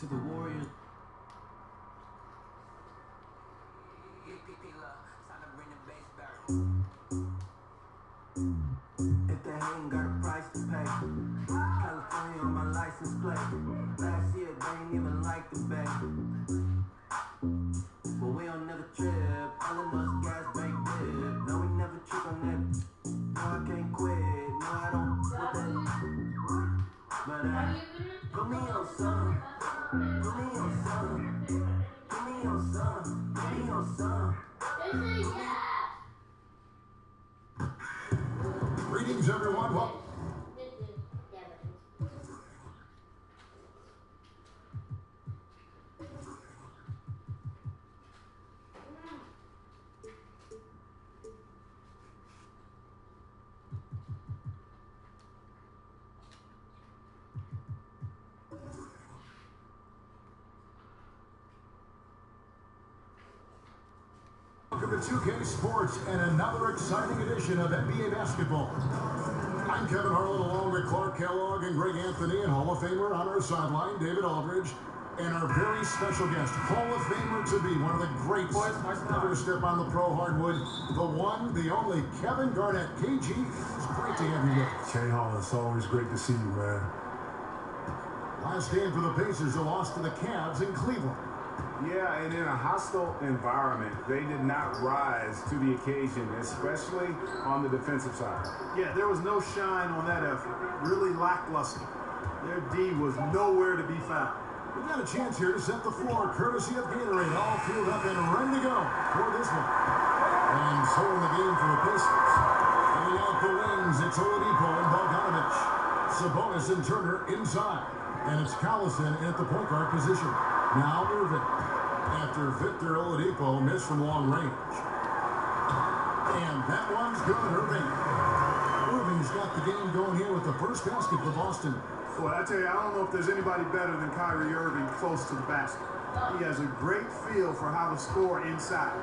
to the Warriors. If they ain't got a price to pay, California on my license plate. Last year they ain't even like the bag. But we don't never trip, all of us gas bank dip. No, we never trick on that. No, I can't quit, no, I don't quit that. But put me on some, put me on some, put me on some, put me on some. Greetings, everyone. Welcome. Welcome to 2K Sports and another exciting edition of NBA basketball. I'm Kevin Harlan along with Clark Kellogg and Greg Anthony, and Hall of Famer on our sideline, David Aldridge, and our very special guest, Hall of Famer to be, one of the greats ever to step on the pro hardwood, the one, the only, Kevin Garnett. KG, it's great to have you with us. K. Harlan, it's always great to see you, man. Last game for the Pacers, a loss to the Cavs in Cleveland. Yeah, and in a hostile environment, they did not rise to the occasion, especially on the defensive side. Yeah, there was no shine on that effort. Really lackluster. Their D was nowhere to be found. We've got a chance here to set the floor, courtesy of Gatorade, all filled up and ready to go for this one. And so in the game for the Pacers. Coming out the wings, it's Oladipo and Bogdanovich. Sabonis and Turner inside. And it's Collison at the point guard position. Now Irving. After Victor Oladipo missed from long range. And that one's good, Irving. Irving's got the game going here with the first basket for Boston. Boy, I tell you, I don't know if there's anybody better than Kyrie Irving close to the basket. He has a great feel for how to score inside.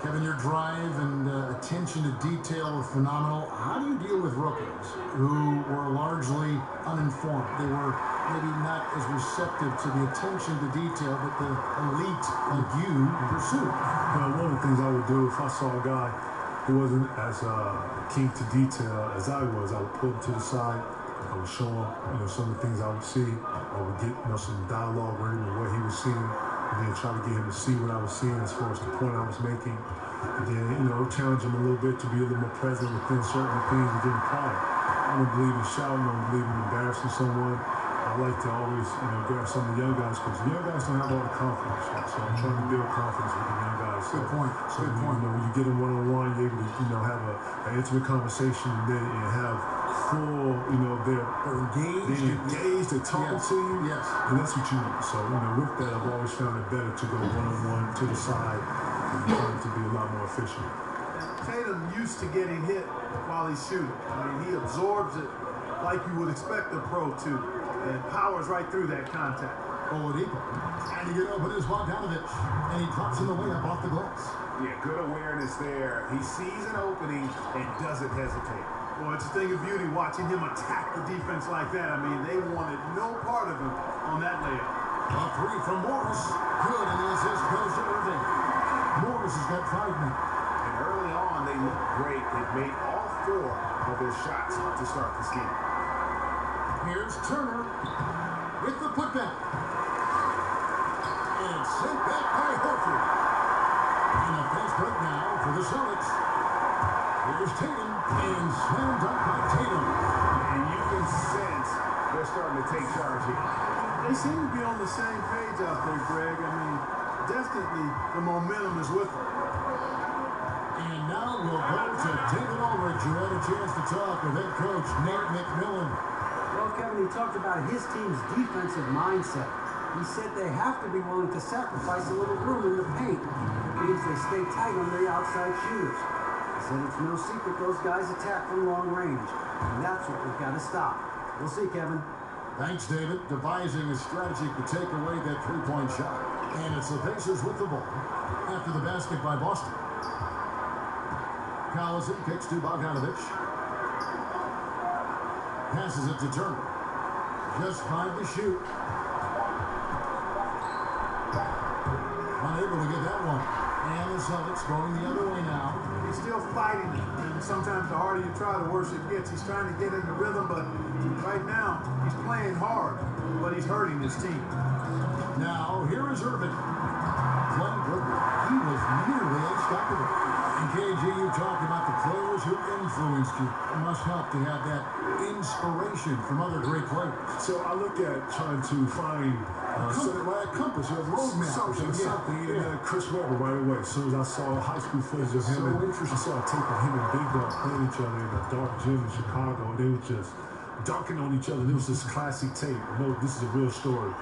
Kevin, your drive and attention to detail were phenomenal. How do you deal with rookies who were largely uninformed? They were maybe not as receptive to the attention to detail that the elite like you pursue. Well, one of the things I would do if I saw a guy who wasn't as keen to detail as I was, I would pull him to the side. I would show him, some of the things I would see. I would get, some dialogue with him and what he was seeing, and then try to get him to see what I was seeing as far as the point I was making. And then, challenge him a little bit to be a little more present within certain things and getting quiet. I don't believe in shouting. I don't believe in embarrassing someone. I like to always, grab some of the young guys because the young guys don't have all the confidence. So I'm trying to build confidence with the young guys. Good point. So, when you get them one-on-one, you're able to, have an intimate conversation and then have full, they're engaged, they're talking to you. Yes. And that's what you want. So, with that, I've always found it better to go one-on-one to the side and trying to be a lot more efficient. Tatum used to getting hit while he's shooting. He absorbs it like you would expect a pro to, and powers right through that contact. Oladipo trying to get open is Bogdanovich, and he drops him away up off the glass. Yeah, good awareness there. He sees an opening and doesn't hesitate. Well, it's a thing of beauty watching him attack the defense like that. They wanted no part of him on that layup. A three from Morris. Good, and the assist goes to Irving. Morris has got 5 now. And early on, they looked great. They made all 4 of their shots to start this game. Here's Turner with the putback. And sent back by Horford. And a fast break now for the Celtics. Here's Tatum, and slammed up by Tatum. And you can sense they're starting to take charge here. They seem to be on the same page out there, Greg. Definitely the momentum is with them. And now we'll go to David Aldridge, who had a chance to talk with head coach Nate McMillan. Well, Kevin, he talked about his team's defensive mindset. He said they have to be willing to sacrifice a little room in the paint. It means they stay tight on their outside shooters. He said it's no secret those guys attack from long range, and that's what we've got to stop. We'll see, Kevin. Thanks, David. Devising a strategy to take away that three-point shot. And it's the Pacers with the ball after the basket by Boston. Collison kicks to Bogdanovich. Passes it to Turner. Just 5 to shoot. unable to get that one. And the Celtics going the other way now. He's still fighting it. And sometimes the harder you try, the worse it gets. He's trying to get in the rhythm, but right now, he's playing hard, but he's hurting his team. Now, here is Irvin. Playing good. He was nearly unstoppable. And KG, you talked about the players who influenced you. It must help to have that inspiration from other great players. So I look at trying to find a compass, a roadmap. Something. And Chris Webber right away. As soon as I saw high school footage of him, I saw a tape of him and Big Dog playing each other in a dark gym in Chicago. And they were just dunking on each other. It was this classic tape. No, this is a real story.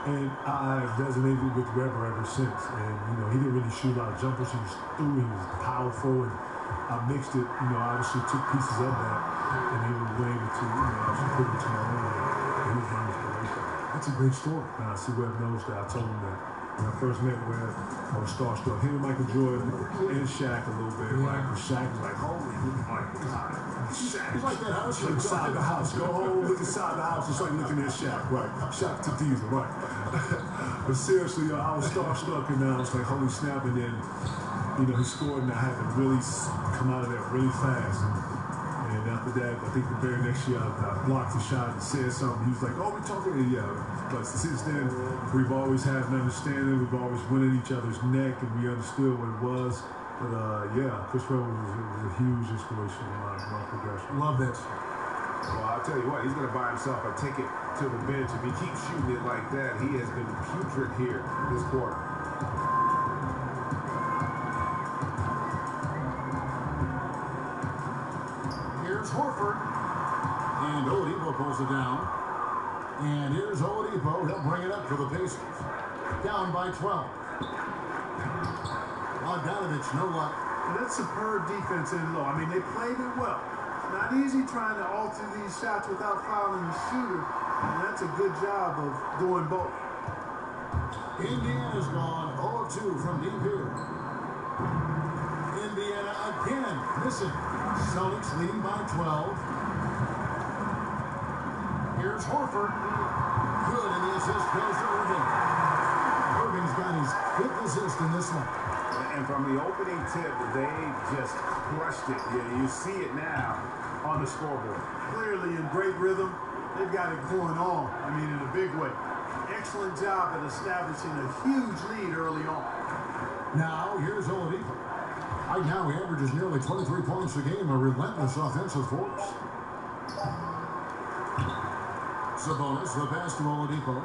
And I resonated with Webber ever since. And, he didn't really shoot a lot of jumpers. He was through, he was powerful. And I mixed it, obviously took pieces of that. And he was able to, obviously put it to my own. And he was my inspiration. That's a great story. And I see Webb knows that. I told him that. When I first met Webb, I was starstruck. Him and Michael Jordan and Shaq a little bit. Like, Shaq was like, holy my God. Shaq. He's like that house. Look inside the house. Go home, look inside the house. It's like looking at Shaq, right? Shaq to Diesel, right? But seriously, I was starstruck, and I was like, holy snap. And then, he scored, and I had to really come out of there really fast. And after that, I think the very next year, I blocked the shot and said something. He was like, oh, we're talking. Yeah. But since then, we've always had an understanding. We've always went at each other's neck, and we understood what it was. But, Chris Webber was a huge inspiration in my progression. Love that. Well, I'll tell you what, he's going to buy himself a ticket to the bench. If he keeps shooting it like that, he has been putrid here this quarter. Here's Horford. And Oladipo pulls it down. And here's Oladipo. He'll bring it up for the Pacers. Down by 12. Bogdanovich, no luck. And that's superb defense in low. I mean, they played it well. Not easy trying to alter these shots without fouling the shooter. And that's a good job of doing both. Indiana's gone 0-2 from deep here. Indiana again missing. Celtics leading by 12. Here's Horford. Good, and the assist goes to Irving. Irving's got his 5th assist in this one. And from the opening tip, they just crushed it. Yeah, you see it now on the scoreboard. Clearly in great rhythm. They've got it going on. I mean, in a big way. Excellent job at establishing a huge lead early on. Now, here's Oladipo. Right now, he averages nearly 23 points a game, a relentless offensive force. Sabonis, the pass to Oladipo.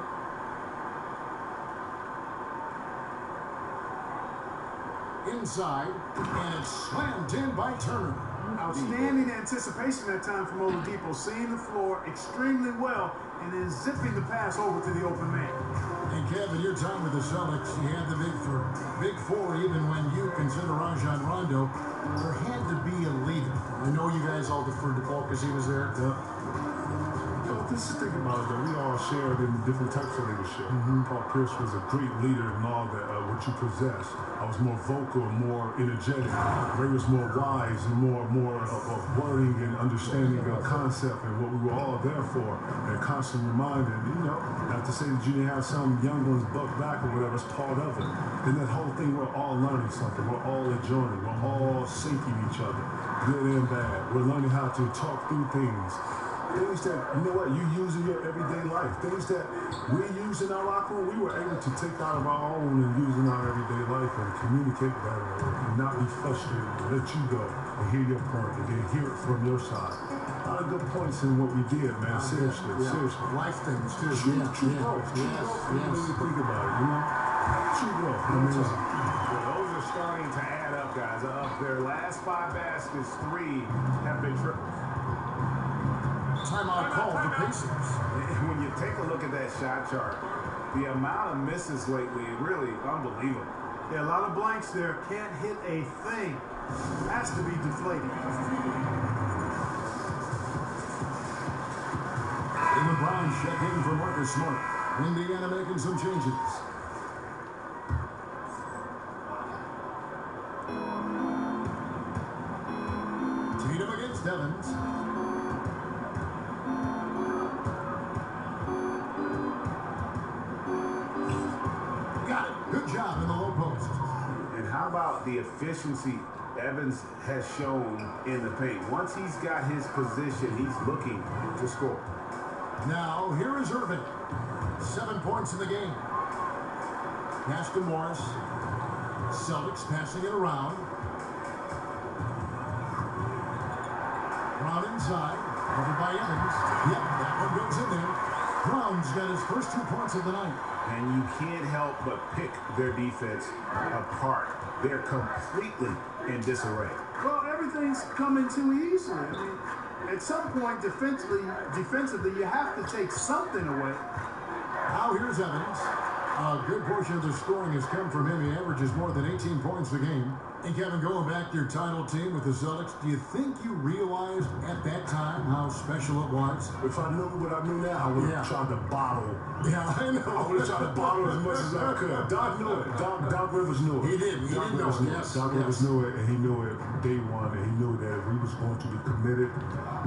Inside, and it's slammed in by Turner. Outstanding anticipation that time from Oladipo, seeing the floor extremely well, and then zipping the pass over to the open man. And Kevin, your time with the Celtics, you had the big four, even when you consider Rajon Rondo, there had to be a leader. I know you guys all deferred to Paul because he was there. Yeah. This is thinking about it, though. We all shared in different types of leadership. Paul Pierce was a great leader in all that, what you possess. I was more vocal and more energetic. Ray was more wise and more of wording and understanding of concept and what we were all there for, and constant reminder. Not to say that you didn't have some young ones buck back or whatever, it's part of it. And that whole thing, we're all learning something. We're all enjoying. We're all syncing each other, good and bad. We're learning how to talk through things. Things that, you use in your everyday life. Things that we use in our locker room, we were able to take out of our own and use in our everyday life and communicate better and not be frustrated and let you go and hear your point and then hear it from your side. A lot of good points in what we did, man. Seriously. Life things, too. True growth. When you think about it, True growth. Those are starting to add up, guys. Of their last 5 baskets, 3 have been triples. Timeout called the Pacers. When you take a look at that shot chart, the amount of misses lately, really unbelievable. Yeah, a lot of blanks there. Can't hit a thing. Has to be deflating. And the Browns check in for Marcus Smart. Indiana making some changes. Tatum against Evans. Got it. Good job in the low post. the efficiency Evans has shown in the paint. Once he's got his position, he's looking to score. Now, here is Irving. 7 points in the game. Pass to Morris. Celtics passing it around. Brown inside. Covered by Evans. Yep, that one goes in there. Brown's got his first 2 points of the night. And you can't help but pick their defense apart. They're completely in disarray. Well, everything's coming too easily. I mean, at some point, defensively, you have to take something away. Now here's Evans. A good portion of the scoring has come from him. He averages more than 18 points a game. And Kevin, going back to your title team with the Celtics, do you think you realized at that time how special it was? If I knew what I knew now, I would have tried to bottle. Yeah, I know. I would have tried to bottle as much as I could. Doc knew it. Doc Rivers knew it. He did. He did know it. Yes. Doc Rivers knew it, and he knew it day one, and he knew that if we was going to be committed,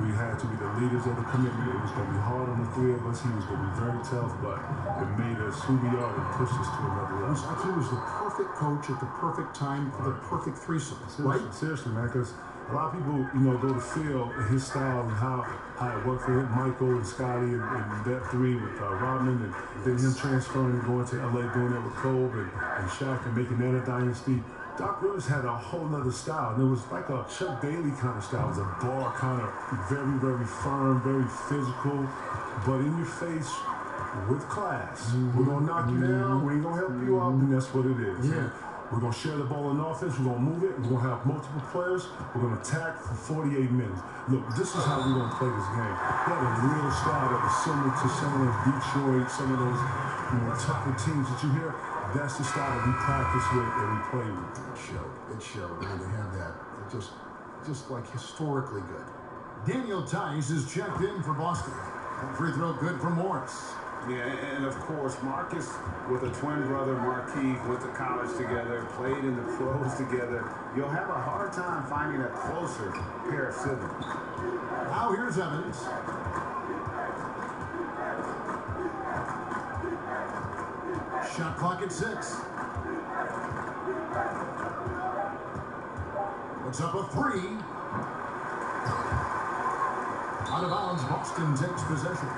we had to be the leaders of the commitment. It was going to be hard on the three of us. He was going to be very tough, but it made us who we are and pushed us to another level. He was the perfect coach at the perfect time for the perfect threesome. Right? Seriously, man, because a lot of people, go to feel his style and how it worked for him, Michael and Scotty and that three with Rodman, and then him transferring and going to LA, doing that with Kobe and Shaq and making that a dynasty. Doc Rivers had a whole nother style, and it was like a Chuck Daly kind of style. It was a bar kind of very, very firm, very physical, but in your face with class. We're going to knock you down. We ain't going to help you out, and that's what it is. Yeah. We're going to share the ball in offense. We're going to move it. We're going to have multiple players. We're going to attack for 48 minutes. Look, this is how we're going to play this game. He had a real style that was similar to some of those Detroit, some of those tougher teams that you hear. That's the style that we practice with and we play with. It showed. I mean, they had that. Just like historically good. Daniel Tice is checked in for Boston. Free throw good for Morris. Yeah, and of course, Marcus with a twin brother, Marquise, went to college together, played in the pros together. You'll have a hard time finding a closer pair of siblings. Now here's Evans. Shot clock at 6. Puts up a 3. Out of bounds, Boston takes possession.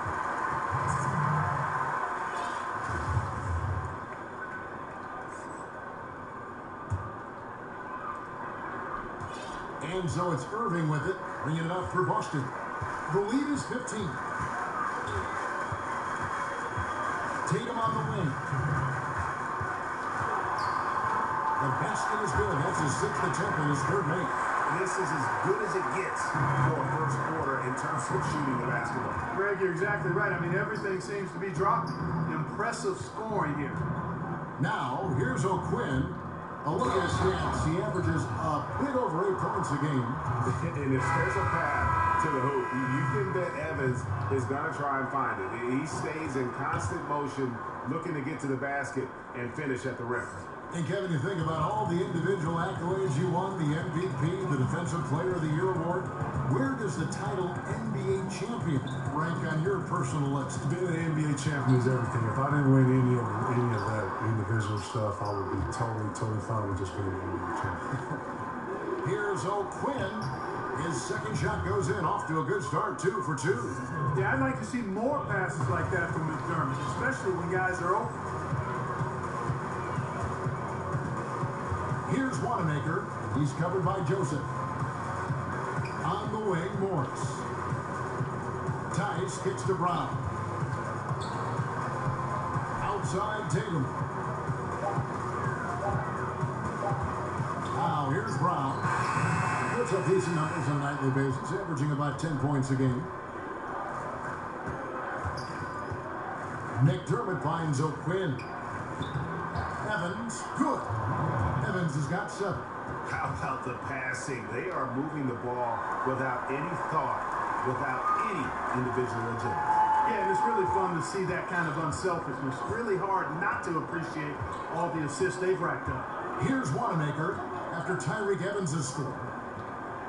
And so it's Irving with it, bringing it up for Boston. The lead is 15. Tatum on the wing. The basket is good. That's his 6th attempt and his 3rd make. This is as good as it gets for a first quarter in terms of shooting the basketball. Greg, you're exactly right. I mean, everything seems to be dropping. Impressive scoring here. Now, here's O'Quinn. A look at his stats. He averages a bit over 8 points a game. And if there's a path to the hoop, you can bet Evans is going to try and find it. He stays in constant motion, looking to get to the basket and finish at the rim. And Kevin, you think about all the individual accolades you won, the MVP, the Defensive Player of the Year award. Where does the title NBA champion rank on your personal list? Being an NBA champion is everything. If I didn't win any of that individual stuff, I would be totally fine with just being an NBA champion. Here's O'Quinn. His second shot goes in, off to a good start, 2 for 2. Yeah, I'd like to see more passes like that from McDermott, especially when guys are open. Here's Wanamaker. He's covered by Joseph. On the wing, Morris. Tice kicks to Brown. Outside, Tatum. Now, here's Brown. Puts up decent numbers on a nightly basis, averaging about 10 points a game. McDermott finds O'Quinn. Evans, good. Evans has got 7. How about the passing? They are moving the ball without any thought, without any individual agenda. Yeah, and it's really fun to see that kind of unselfishness. Really hard not to appreciate all the assists they've racked up. Here's Wanamaker after Tyreke Evans has scored.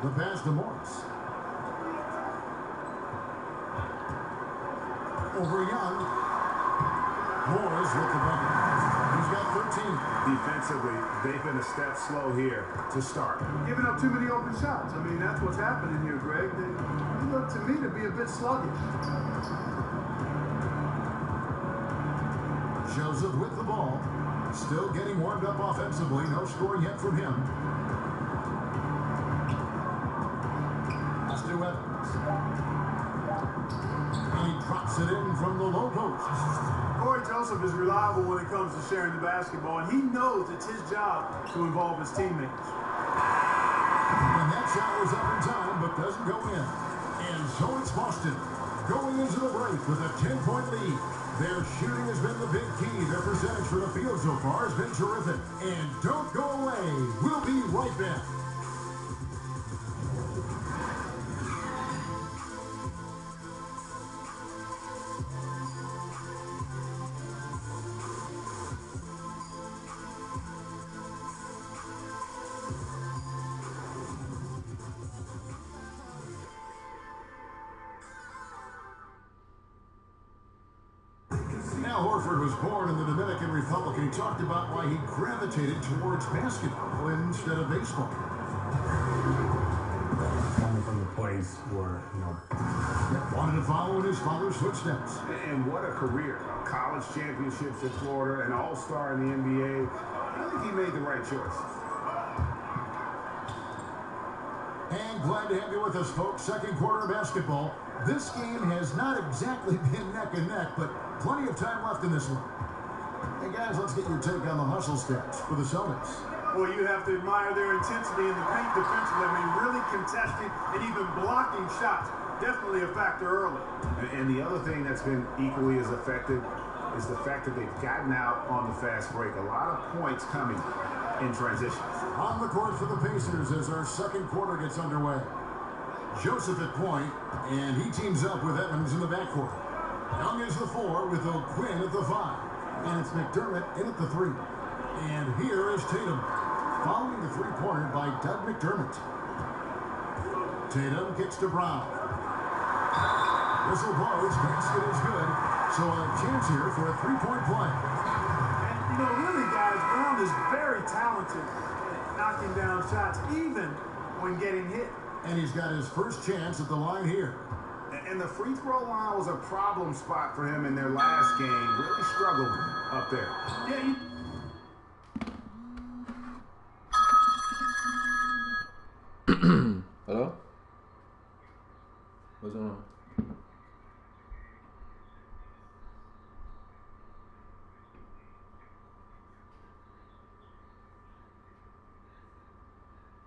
The pass to Morris. Over Young. Morris with the bucket. He's got 13. Defensively, they've been a step slow here to start. Giving up too many open shots. I mean, that's what's happening here, Greg. They look to me to be a bit sluggish. Joseph with the ball. Still getting warmed up offensively. No scoring yet from him. Let's do Evans. And he drops it in from the low post. Corey Joseph is reliable when it comes to sharing the basketball, and he knows it's his job to involve his teammates. And that shot was up in time, but doesn't go in. And so it's Boston going into the break with a 10-point lead. Their shooting has been the big key. Their percentage for the field so far has been terrific. And don't go away. We'll be right back. Al Horford was born in the Dominican Republic, and he talked about why he gravitated towards basketball instead of baseball. Coming from the place where, Wanted to follow in his father's footsteps. And what a career. College championships at Florida, an all-star in the NBA. I think he made the right choice. And glad to have you with us, folks. Second quarter of basketball. This game has not exactly been neck and neck, but plenty of time left in this one. Hey, guys, let's get your take on the hustle stats for the Celtics. Well, you have to admire their intensity in the paint defensively. I mean, really contesting and even blocking shots. Definitely a factor early. And the other thing that's been equally as effective is the fact that they've gotten out on the fast break. A lot of points coming in transition. On the court for the Pacers as our second quarter gets underway. Joseph at point, and he teams up with Evans in the backcourt. Young is the 4 with O'Quinn at the 5. And it's McDermott in at the 3. And here is Tatum, following the three-pointer by Doug McDermott. Tatum kicks to Brown. Whistle blows, basket is good. So a chance here for a three-point play. And, really, guys, Brown is very talented at knocking down shots, even when getting hit. And he's got his first chance at the line here. And the free throw line was a problem spot for him in their last game. Really struggled up there. Yeah, Hello? What's going on?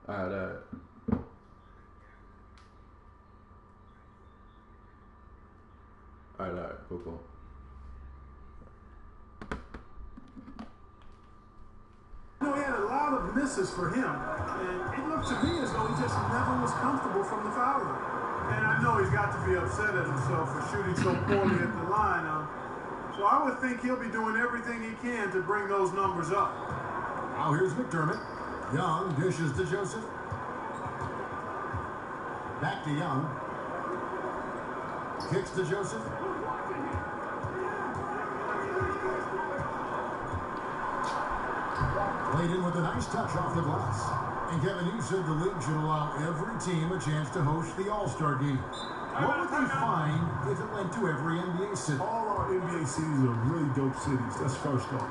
Alright. Alright, cool. he had a lot of misses for him, and it looked to me as though he just never was comfortable from the foul line. And I know he's got to be upset at himself for shooting so poorly at the line. So I would think he'll be doing everything he can to bring those numbers up. Now here's McDermott. Young dishes to Joseph. Back to Young. Kicks to Joseph. Played in with a nice touch off the glass. And Kevin, you said the league should allow every team a chance to host the All-Star game. What would they find if it went to every NBA city? All our NBA cities are really dope cities. That's first off.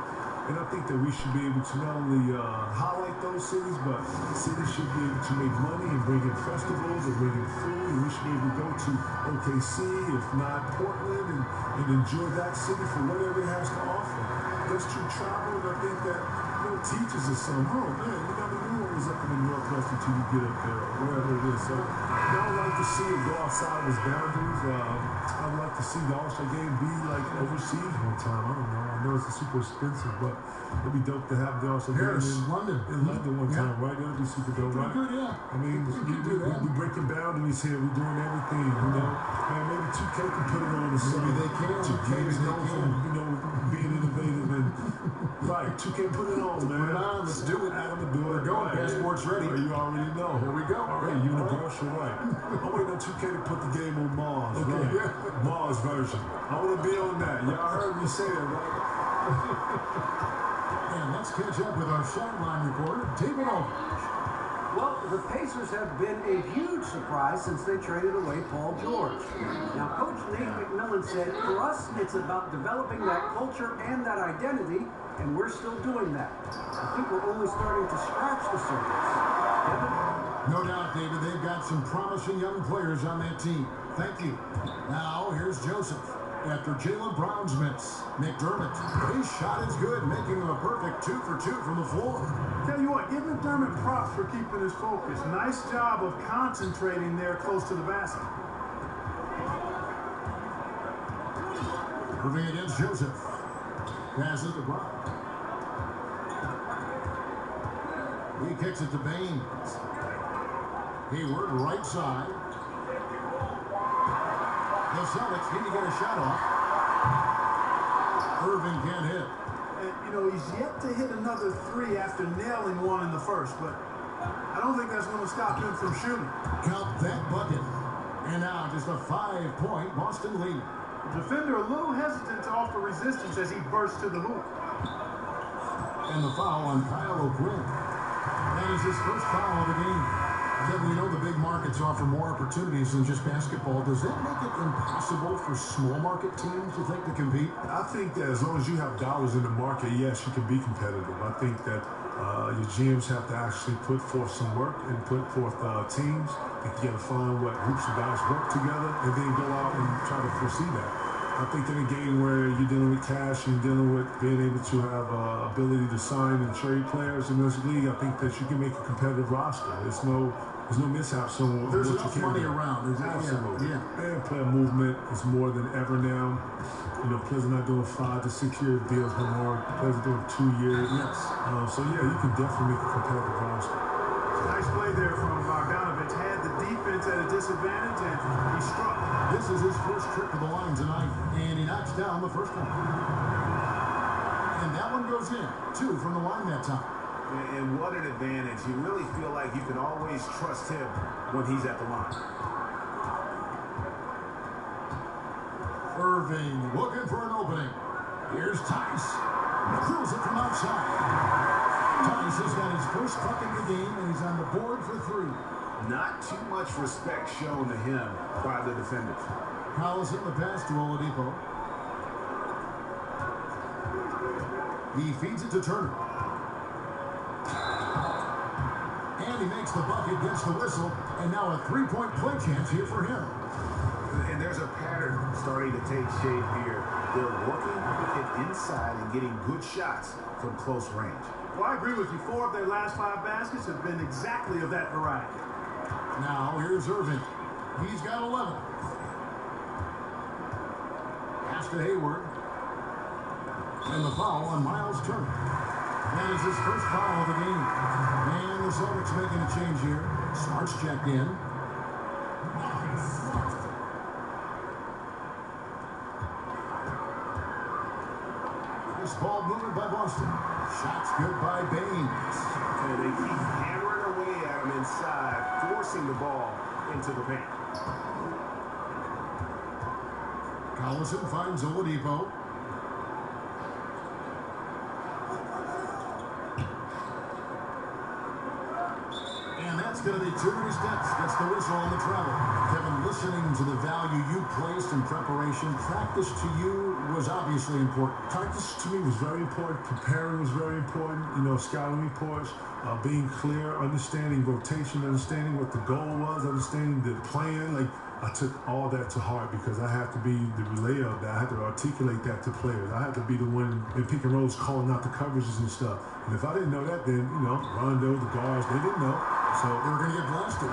And I think that we should be able to not only highlight those cities, but cities should be able to make money and bring in festivals and bring in food. And we should be able to go to OKC, if not Portland, and enjoy that city for whatever it has to offer. That's true travel, and I think that teaches us some. Oh man, you never knew what was up in the Northwest until you get up there, or wherever it is. So I would like to see it go outside of its boundaries. I would like to see the All-Star game be like overseas one time. I don't know. I know it's super expensive, but it'd be dope to have the All-Star game in London one time, right? That'd be super dope, right? Good, yeah. I mean, we're breaking boundaries here. We're doing everything, Man, maybe 2K can put it on the side. Maybe they can. 2K is known for, being innovative and right. 2K put it on, man. Put it on. Let's do it. I'm gonna do it. We're going. Passport's ready. You already know. Here we go. All right, universal, right. I'm waiting on 2K to put the game on Mars. Okay. Right? Yeah. Mars version. I want to be on that. Y'all heard me say it, right? And let's catch up with our sideline reporter, David Aldridge. Well, the Pacers have been a huge surprise since they traded away Paul George. Now, Coach Nate McMillan said, for us, it's about developing that culture and that identity, and we're still doing that. I think we're only starting to scratch the surface. Kevin? No doubt, David, they've got some promising young players on that team. Thank you. Now, here's Joseph. After Jaylen Brown's miss, McDermott. His shot is good, making him a perfect 2 for 2 from the floor. Tell you what, give McDermott props for keeping his focus. Nice job of concentrating there close to the basket. Irving against Joseph. Passes to Brown. He kicks it to Baines. Hayward, right side. The Celtics need to get a shot off. Irving can't hit. And, you know, he's yet to hit another 3 after nailing one in the first, but I don't think that's going to stop him from shooting. Count that bucket. And now just a 5-point Boston lead. The defender a little hesitant to offer resistance as he bursts to the hoop. And the foul on Kyle O'Quinn. That is his first foul of the game. Kevin, we know the big markets offer more opportunities than just basketball. Does that make it impossible for small market teams, you think, to compete? I think that as long as you have dollars in the market, yes, you can be competitive. I think that your GMs have to actually put forth some work and put forth teams. You got to find what groups of guys work together and then go out and try to foresee that. I think in a game where you're dealing with cash and dealing with being able to have ability to sign and trade players in this league, I think that you can make a competitive roster. There's no mishaps on There's what enough you can money do. around. Absolutely. Yeah. And player movement is more than ever now. You know, players are not doing 5 to 6 year deals no more. Players are doing 2 years. Yes. So yeah, you can definitely make a competitive roster. Nice play there from Bogdanovich. Had the defense at a disadvantage, and he struck. This is his first trip to the line tonight, and he knocks down the first one. And that one goes in. 2 from the line that time. And what an advantage. You really feel like you can always trust him when he's at the line. Irving looking for an opening. Here's Tice. Drills it from outside. Tice has got his first buck in the game, and he's on the board for 3. Not too much respect shown to him by the defenders. Collison the pass to Oladipo. He feeds it to Turner. And he makes the bucket, gets the whistle, and now a 3-point play chance here for him. And there's a pattern starting to take shape here. They're working it inside and getting good shots from close range. Well, I agree with you. 4 of their last 5 baskets have been exactly of that variety. Now here's Irving. He's got 11. Pass to Hayward. And the foul on Miles Turner. That is his first foul of the game. And the Celtics making a change here. Smart's checked in. This ball moved by Boston. Shots good by Baines. And they keep hammering away at him inside, forcing the ball into the paint. Collison finds Oladipo. And that's going to be too many steps. Gets the whistle on the travel. Kevin, listening to the value you placed in preparation, practice to you was obviously important. Practice to me was very important. Preparing was very important. You know, scouting reports, being clear, understanding rotation, understanding what the goal was, understanding the plan. Like, I took all that to heart because I had to be the relayer of that. I had to articulate that to players. I had to be the one in pick and rolls calling out the coverages and stuff. And if I didn't know that, then, you know, Rondo, the guards, they didn't know. So They were going to get blasted.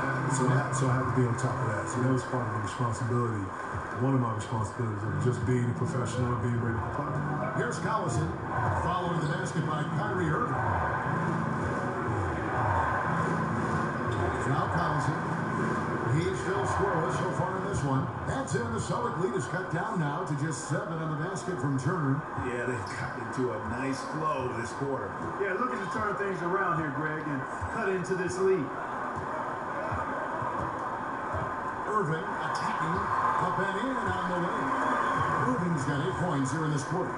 so I had to be on top of that. So that was part of the responsibility. One of my responsibilities of just being a professional and being ready to play. Here's Collison following the basket by Kyrie Irving. Now Collison. He's still scoreless so far in this one. That's it. The Celtic lead is cut down now to just 7 on the basket from Turner. Yeah, they've gotten into a nice flow this quarter. Yeah, looking to turn things around here, Greg, and cut into this lead. Irving attacking. Up and in on the way. Irving's got 8 points here in this quarter.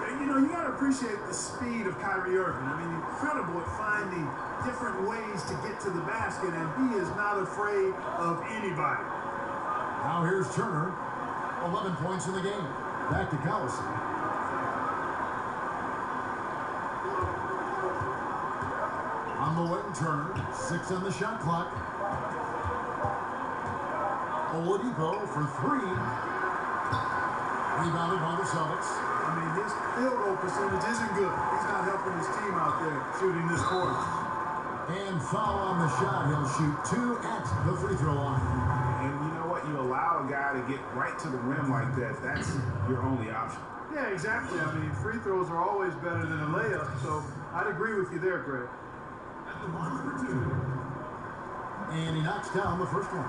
You You know, you got to appreciate the speed of Kyrie Irving. I mean, incredible at finding different ways to get to the basket, and he is not afraid of anybody. Now here's Turner. 11 points in the game. Back to Collison. On the wing, Turner. 6 on the shot clock. Oladipo for 3. Rebounded by the Celtics. I mean, his field goal percentage isn't good. He's not helping his team out there shooting this quarter. And foul on the shot. He'll shoot 2 at the free throw line. And you know what? You allow a guy to get right to the rim like that. That's your only option. Yeah, exactly. I mean, free throws are always better than a layup, so I'd agree with you there, Greg. And he knocks down the first one.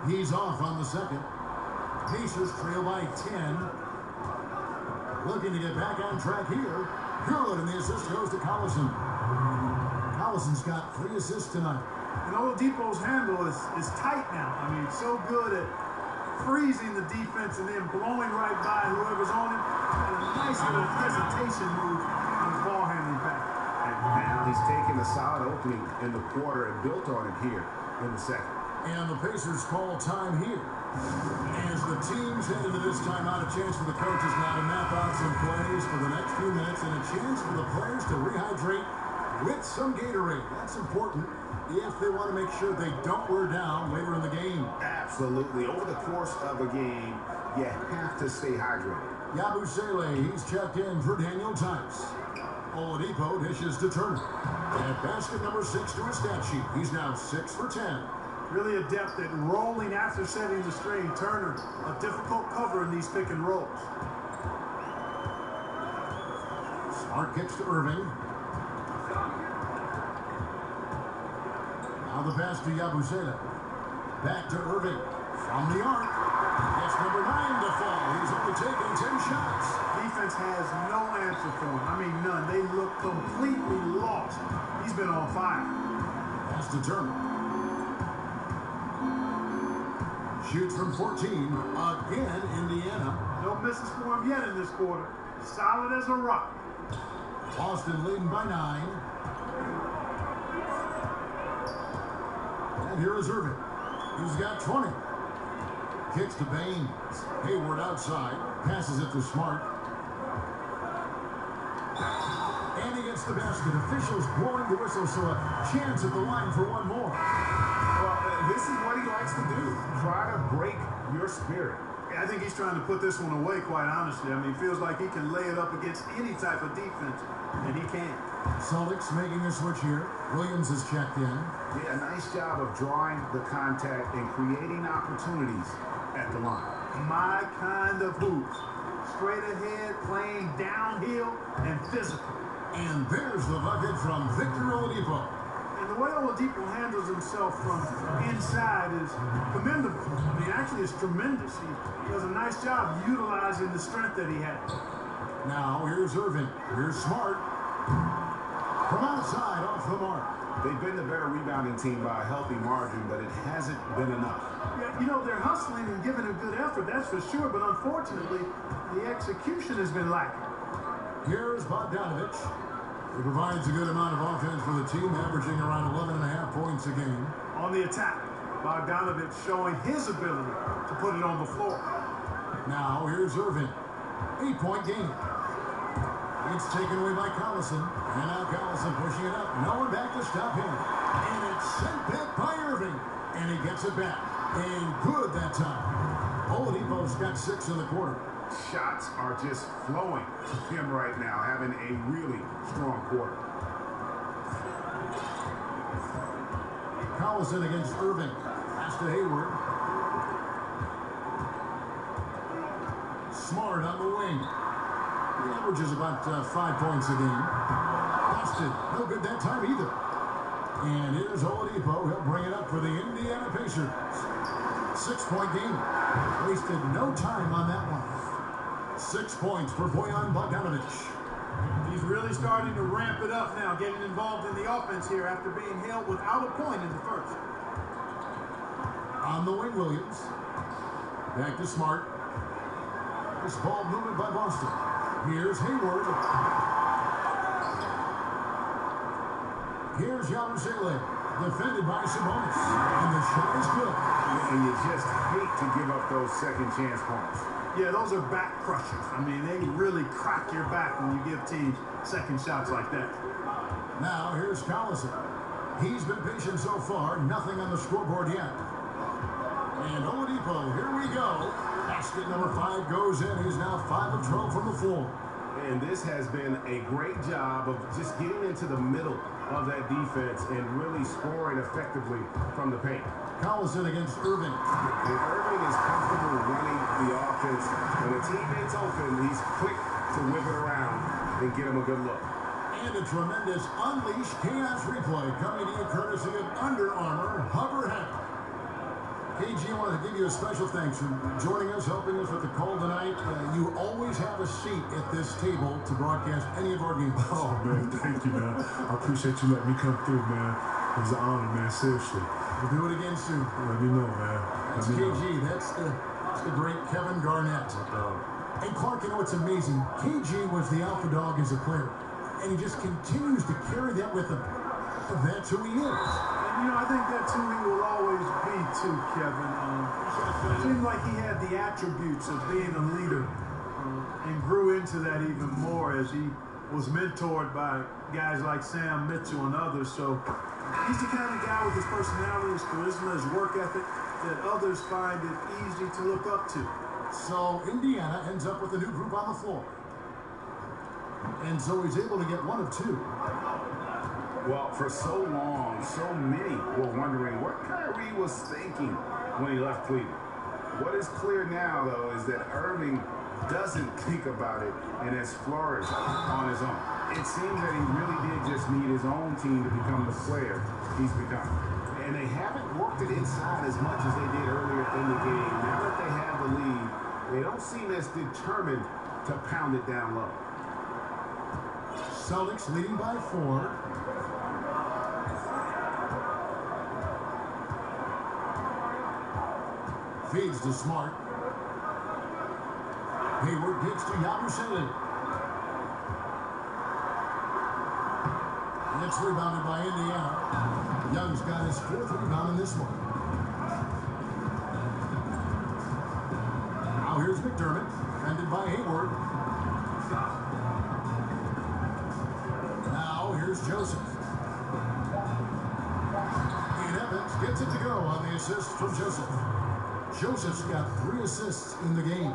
He's off on the second. Pacers trail by 10. Looking to get back on track here. Good, and the assist goes to Collison. Collison's got 3 assists tonight. And Oladipo's handle is tight now. I mean, so good at freezing the defense and then blowing right by whoever's on him. And a nice little hesitation move on his ball handling pass. And now he's taken a solid opening in the quarter and built on it here in the second. And the Pacers call time here. As the teams head into this timeout, a chance for the coaches now to map out some plays for the next few minutes and a chance for the players to rehydrate with some Gatorade. That's important if they want to make sure they don't wear down later in the game. Absolutely. Over the course of a game, you have to stay hydrated. Yabusele, he's checked in for Daniel Tice. Oladipo dishes to Turner. At basket number 6 to his stat sheet. He's now 6 for 10. Really adept at rolling after setting the screen. Turner, a difficult cover in these pick and rolls. Smart kicks to Irving. Now the pass to Yabusele. Back to Irving. From the arc. Gets number 9 to fall. He's only taken 10 shots. Defense has no answer for him. I mean, none. They look completely lost. He's been on fire. Pass to Turner. Shoots from 14. Again, Indiana. No misses for him yet in this quarter. Solid as a rock. Boston leading by 9. And here is Irving. He's got 20. Kicks to Baines. Hayward outside. Passes it to Smart. And he gets the basket. Officials blowing the whistle, so a chance at the line for one more. Well, this is what he likes to do. Try to break your spirit. I think he's trying to put this one away, quite honestly. I mean, it feels like he can lay it up against any type of defense, and he can. Celtics making a switch here. Williams is checked in. Yeah, a nice job of drawing the contact and creating opportunities at the line. My kind of hoops. Straight ahead, playing downhill, and physical. And there's the bucket from Victor Oladipo. And the way Oladipo handles himself from inside is commendable. I mean, actually, it's tremendous. He does a nice job utilizing the strength that he has. Now, here's Irving. Here's Smart. From outside, off the mark. They've been the better rebounding team by a healthy margin, but it hasn't been enough. Yeah, you know, they're hustling and giving a good effort, that's for sure, but unfortunately, the execution has been lacking. Here's Bogdanovich. He provides a good amount of offense for the team, averaging around 11.5 points a game. On the attack, Bogdanovich showing his ability to put it on the floor. Now, here's Irving. 8-point game. It's taken away by Collison. And now Collison pushing it up. No one back to stop him. And it's sent back by Irving. And he gets it back. And good that time. Oladipo's got 6 in the quarter. Shots are just flowing to him right now, having a really strong quarter. Collison against Irving. Pass to Hayward. Smart on the wing. He averages about 5 points a game. Busted. No good that time either. And here's Oladipo. He'll bring it up for the Indiana Pacers. 6-point game. Wasted no time on that one. 6 points for Bojan Bogdanovich. He's really starting to ramp it up now, getting involved in the offense here after being held without a point in the first. On the wing, Williams. Back to Smart. This ball movement by Boston. Here's Hayward. Here's Yabusele. Defended by Sabonis. And the shot is good. And you just hate to give up those second chance points. Yeah, those are back crushers. I mean, they really crack your back when you give teams second shots like that. Now, here's Collison. He's been patient so far. Nothing on the scoreboard yet. And Oladipo, here we go. Basket number 5 goes in. He's now 5 of 12 from the floor. And this has been a great job of just getting into the middle of that defense and really scoring effectively from the paint. Collison against Irving. And Irving is comfortable running the offense. When a teammate's open, he's quick to whip it around and get him a good look. And a tremendous Unleash Chaos replay coming to you courtesy of Under Armour Hover Hat. KG, I wanted to give you a special thanks for joining us, helping us with the call tonight. You always have a seat at this table to broadcast any of our games. Oh, man, thank you, man. I appreciate you letting me come through, man. It was an honor, man, seriously. We'll do it again soon. Let me know, man. That's KG. That's the great Kevin Garnett. And Clark, you know what's amazing? KG was the alpha dog as a player, and he just continues to carry that with him. That's who he is. You know, I think that's who he will always be too, Kevin. It seemed like he had the attributes of being a leader and grew into that even more as he was mentored by guys like Sam Mitchell and others. So he's the kind of guy with his personality, his charisma, his work ethic that others find it easy to look up to. So Indiana ends up with a new group on the floor. And so he's able to get 1 of 2. Well, for so long, so many were wondering what Kyrie was thinking when he left Cleveland. What is clear now, though, is that Irving doesn't think about it and has flourished on his own. It seems that he really did just need his own team to become the player he's become. And they haven't worked it inside as much as they did earlier in the game. Now that they have the lead, they don't seem as determined to pound it down low. Celtics leading by 4. Feeds to Smart. Hayward gets to Yabusele. It's rebounded by Indiana. Young's got his 4th rebound in this one. Now here's McDermott, defended by Hayward. Now here's Joseph. And Evans gets it to go on the assist from Joseph. Joseph's got 3 assists in the game.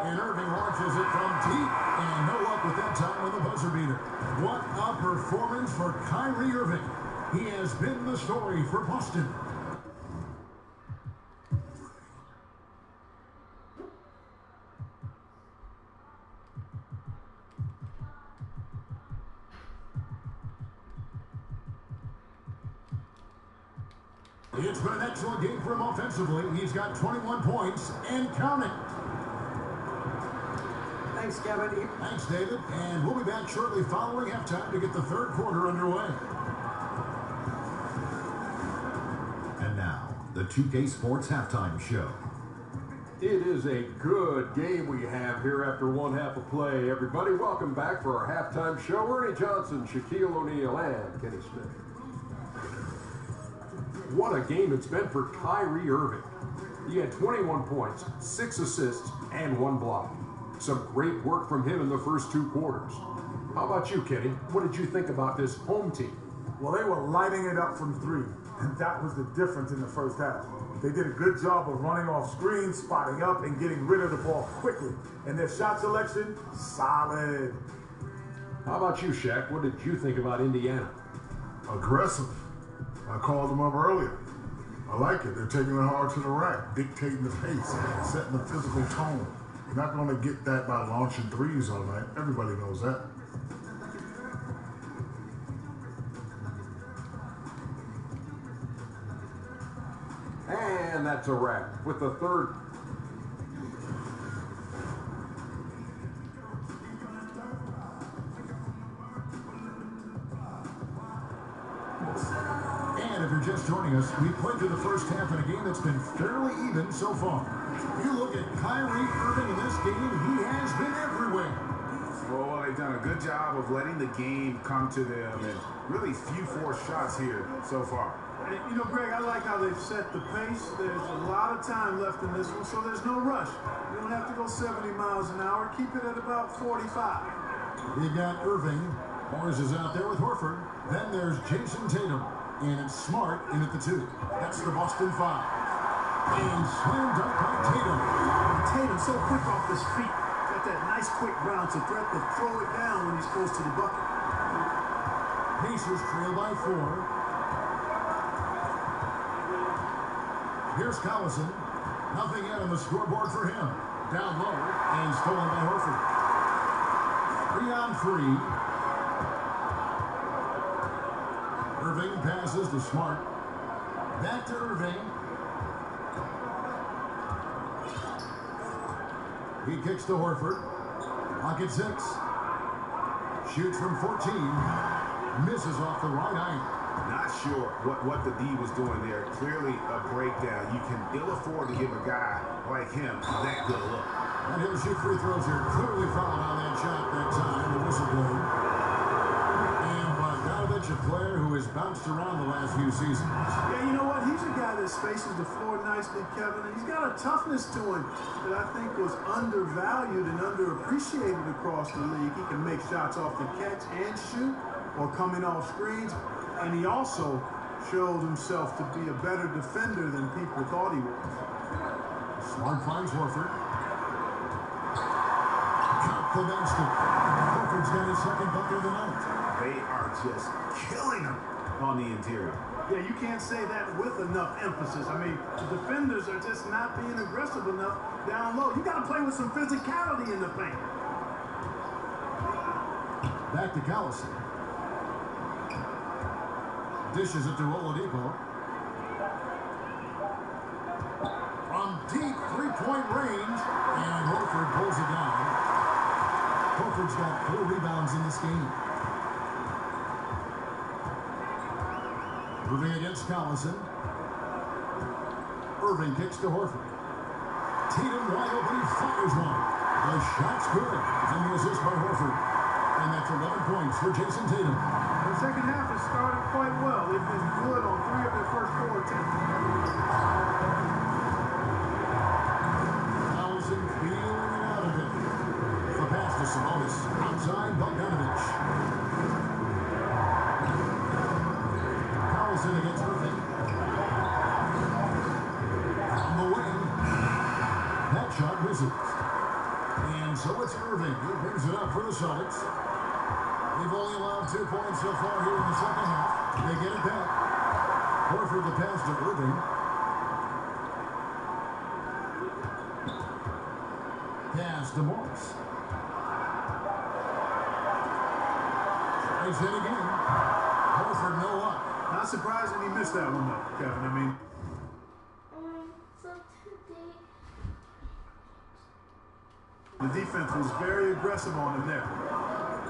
And Irving launches it from deep. And no luck with that time on the buzzer beater. What a performance for Kyrie Irving. He has been the story for Boston. It's been an excellent game for him offensively. He's got 21 points and counting. Thanks, Kevin. Thanks, David. And we'll be back shortly following halftime to get the 3rd quarter underway. And now, the 2K Sports Halftime Show. It is a good game we have here after 1 half of play. Everybody, welcome back for our halftime show. Ernie Johnson, Shaquille O'Neal, and Kenny Smith. What a game it's been for Kyrie Irving. He had 21 points, 6 assists, and 1 block. Some great work from him in the first 2 quarters. How about you, Kenny? What did you think about this home team? Well, they were lighting it up from 3, and that was the difference in the first half. They did a good job of running off screens, spotting up, and getting rid of the ball quickly. And their shot selection, solid. How about you, Shaq? What did you think about Indiana? Aggressive. I called them up earlier. I like it. They're taking it hard to the rack, dictating the pace, setting the physical tone. You're not going to get that by launching threes all night. Everybody knows that. And that's a wrap with the 3rd. joining us, we played through the first half in a game that's been fairly even so far. If you look at Kyrie Irving in this game, he has been everywhere. Well, they've done a good job of letting the game come to them, and really few forced shots here so far. You know, Greg, I like how they've set the pace. There's a lot of time left in this one, so there's no rush. You don't have to go 70 miles an hour. Keep it at about 45. We've got Irving. Morris is out there with Horford. Then there's Jason Tatum. And it's Smart in at the 2. That's the Boston 5. And slam dunk by Tatum. Tatum so quick off his feet. Got that nice quick bounce, a threat to throw it down when he's close to the bucket. Pacers trail by 4. Here's Collison. Nothing yet on the scoreboard for him. Down low and stolen by Horford. 3-on-3. Irving passes to Smart. Back to Irving. He kicks to Horford. Clock at 6. Shoots from 14. Misses off the right eye. Not sure what the D was doing there. Clearly a breakdown. You can ill afford to give a guy like him that good look. And he'll shoot free throws here. Clearly fouled on that shot that time. The whistle blew. And Bogdanovich, a player who has bounced around the last few seasons. Yeah, you know what? He's a guy that spaces the floor nicely, Kevin. And he's got a toughness to him that I think was undervalued and underappreciated across the league. He can make shots off the catch and shoot or coming off screens. And he also showed himself to be a better defender than people thought he was. Smart finds Horford. Count the basket. Horford's got his second bucket of the night. They are just killing him on the interior. Yeah, you can't say that with enough emphasis. I mean, the defenders are just not being aggressive enough down low. You got to play with some physicality in the paint. Back to Collison. Dishes it to Oladipo. From deep three-point range, and Horford pulls it down. Horford's got 4 rebounds in this game. Irving against Collison. Irving kicks to Horford. Tatum wide open, he fires one. The shot's good, and the assist by Horford. And that's 11 points for Jason Tatum. The second half has started quite well. They've been good on 3 of their first 4 attempts. Collison feeling it out of it. The pass to Sabonis. Outside Bogdanovich. Collison against Irving. On the wing. That shot misses. And so it's Irving who brings it up for the Celtics. They've only allowed 2 points so far here in the second half. They get it back. Horford the pass to Irving. Pass to Morris. Tries it again. Horford no luck. Not surprising he missed that one, though, Kevin. I mean, the defense was very aggressive on him there.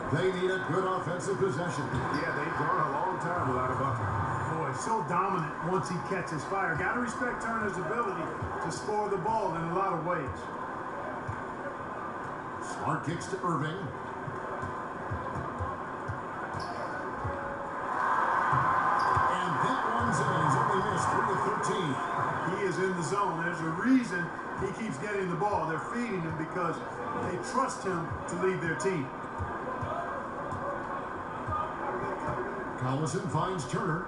They need a good offensive possession. Yeah, they've gone a long time without a bucket. Boy, so dominant once he catches fire. Got to respect Turner's ability to score the ball in a lot of ways. Smart kicks to Irving. And that one's in. He's only missed 3 of 13. He is in the zone. There's a reason he keeps getting the ball. They're feeding him because they trust him to lead their team. Collison finds Turner.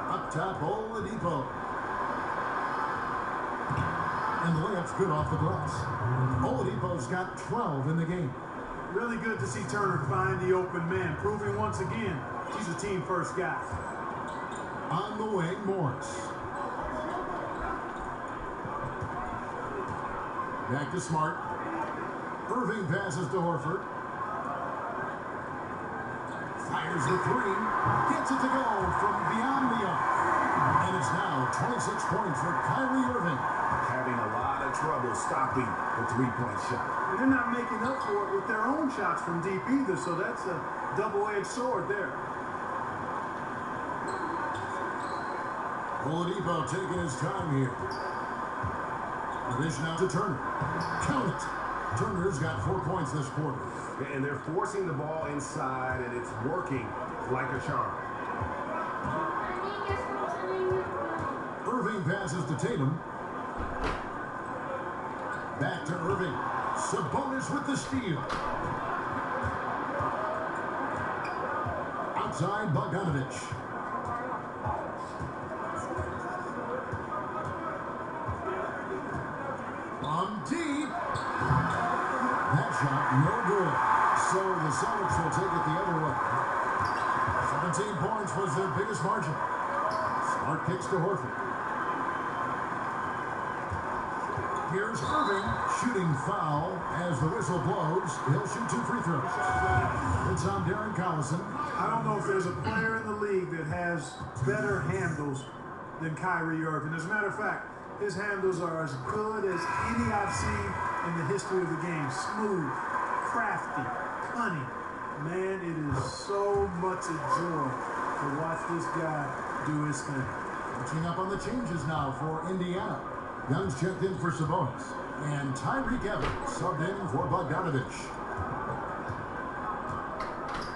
Up top, Oladipo. And the layup's good off the glass. Oladipo's got 12 in the game. Really good to see Turner find the open man, proving once again he's a team-first guy. On the wing, Morris. Back to Smart. Irving passes to Horford. Fires the 3. Gets it to go from beyond the arc. And it's now 26 points for Kyrie Irving. Having a lot of trouble stopping the 3-point shot. And they're not making up for it with their own shots from deep either, so that's a double-edged sword there. Oladipo taking his time here. The dish now to Turner. Count it. Turner's got 4 points this quarter. And they're forcing the ball inside, and it's working like a charm. Irving passes to Tatum. Back to Irving. Sabonis with the steal. Outside Bogdanovich. From deep. That shot no good. So the Celtics will take it the other way. 17 points was their biggest margin. Smart kicks to Horford. Here's Irving, shooting foul as the whistle blows. He'll shoot 2 free throws. It's on Darren Collison. I don't know if there's a player in the league that has better handles than Kyrie Irving. As a matter of fact, his handles are as good as any I've seen in the history of the game. Smooth, crafty, cunning. Man, it is so much a joy to watch this guy do his thing. Catching up on the changes now for Indiana. Young's checked in for Sabonis. And Tyreek Evans subbed in for Bogdanovich.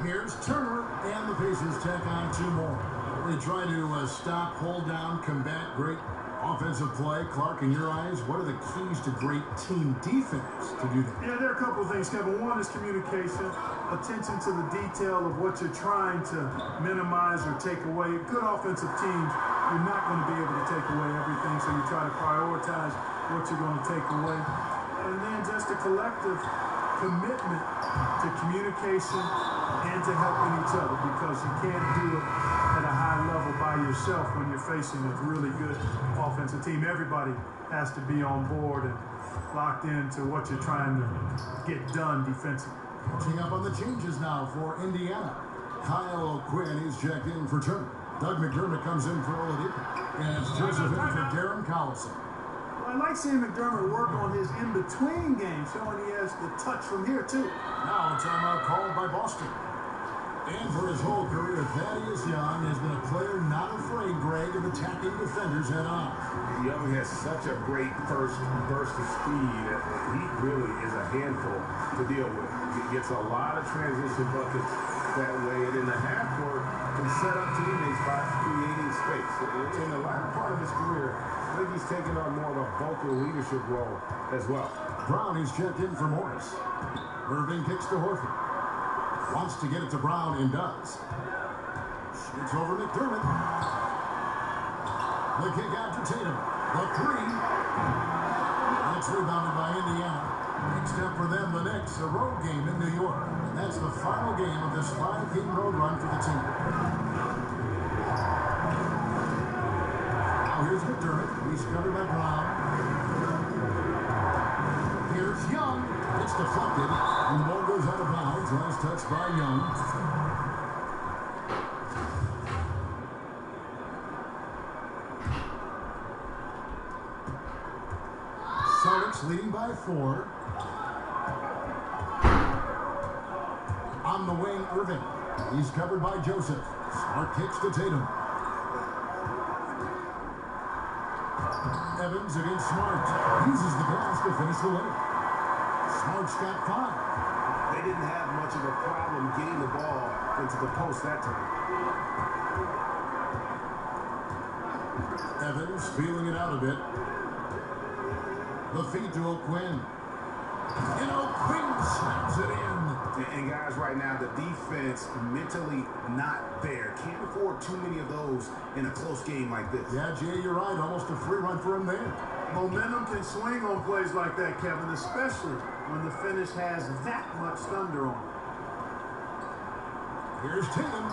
Here's Turner, and the Pacers tack on 2 more. They try to stop, hold down, combat great offensive play. Clark, in your eyes, what are the keys to great team defense to do that? Yeah, there are a couple of things, Kevin. One is communication, attention to the detail of what you're trying to minimize or take away. Good offensive teams, you're not going to be able to take away everything, so you try to prioritize what you're going to take away. And then just a collective commitment to communication and to helping each other, because you can't do it at a high level by yourself when you're facing a really good offensive team. Everybody has to be on board and locked into what you're trying to get done defensively. Catching up on the changes now for Indiana. Kyle O'Quinn is checked in for Turner. Doug McDermott comes in for Oladipo. And it's Joseph in for Darren Collison. Well, I like seeing McDermott work on his in-between game, showing he has the touch from here, too. Now a timeout called by Boston. And for his whole career, Thaddeus Young has been a player not afraid, Greg, of attacking defenders head on. Young has such a great first burst of speed. He really is a handful to deal with. He gets a lot of transition buckets that way, and in the half court can set up teammates by creating space. In the latter part of his career, I think he's taken on more of a vocal leadership role as well. Brown is checked in for Morris. Irving kicks to Horford. Wants to get it to Brown and does. Shoots over McDermott. The kick out to Tatum. The 3. That's rebounded by Indiana. Next up for them, the Knicks, a road game in New York. And that's the final game of this 5-game road run for the team. Now here's McDermott. He's covered by Brown. Here's Young. It's deflected. And the ball goes out of bounds. Last touch by Young. Celtics leading by 4. On the wing, Irving. He's covered by Joseph. Smart kicks to Tatum. Evans against Smart. Uses the glass to finish the layup. Smart's got 5. They didn't have much of a problem getting the ball into the post that time. Evans feeling it out a bit. The feed to O'Quinn. And O'Quinn slams it in. And guys, right now, the defense mentally not there. Can't afford too many of those in a close game like this. Yeah, Jay, you're right. Almost a free run for him there. Momentum can swing on plays like that, Kevin, especially when the finish has that much thunder on it. Here's Tatum.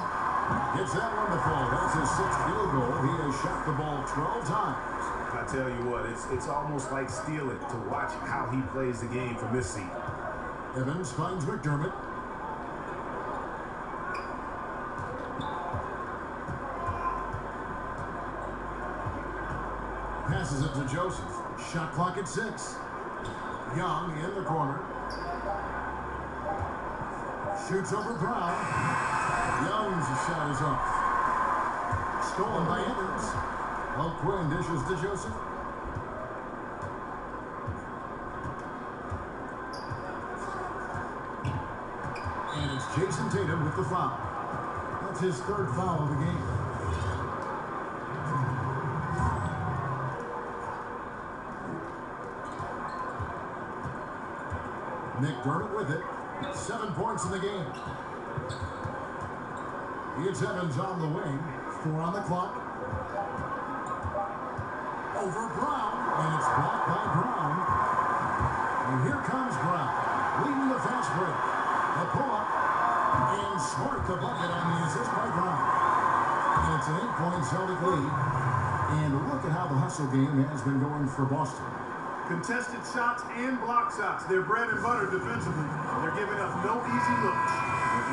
Gets that one to fall. That's his 6th field goal. He has shot the ball 12 times. I tell you what, it's almost like stealing to watch how he plays the game from this seat. Evans finds McDermott. Passes it to Joseph. Shot clock at 6. Young in the corner. Shoots over Brown. Young's shot is off. Stolen by Evans. Quinn dishes to Joseph. And it's Jason Tatum with the foul. That's his third foul of the game. McDermott with it. 7 points in the game. It's Evans on the wing. 4 on the clock. Over Brown. And it's blocked by Brown. And here comes Brown. Leading the fast break. The pull-up. And Smart the bucket on the assist by Brown. And it's an 8-point Celtic lead. And look at how the hustle game has been going for Boston. Contested shots and block shots. They're bread and butter defensively. They're giving up no easy looks.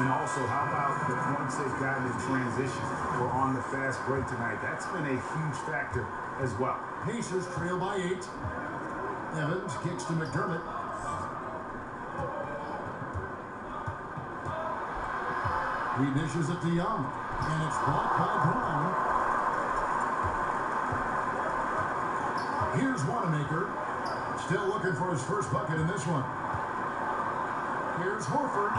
And also, how about the points they've gotten in transition or on the fast break tonight? That's been a huge factor as well. Pacers trail by 8. Evans kicks to McDermott. He dishes it to Young. And it's blocked by Brown. Here's Wanamaker. Still looking for his first bucket in this one. Here's Horford.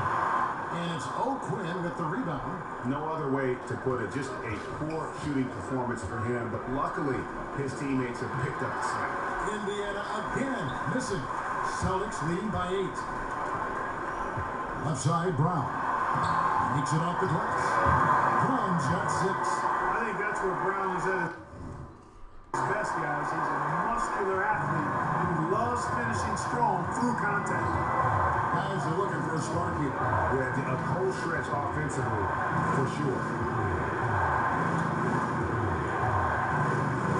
And it's Quinn with the rebound. No other way to put it. Just a poor shooting performance for him. But luckily, his teammates have picked up the slack. Indiana again missing. Celtics lead by 8. Left side, Brown. Makes it off the glass. Brown's got 6. I think that's where Brown is at his best, guys. He's a muscular athlete who loves finishing strong through contact. Guys are looking for a spark here. Yeah, a whole stretch offensively, for sure.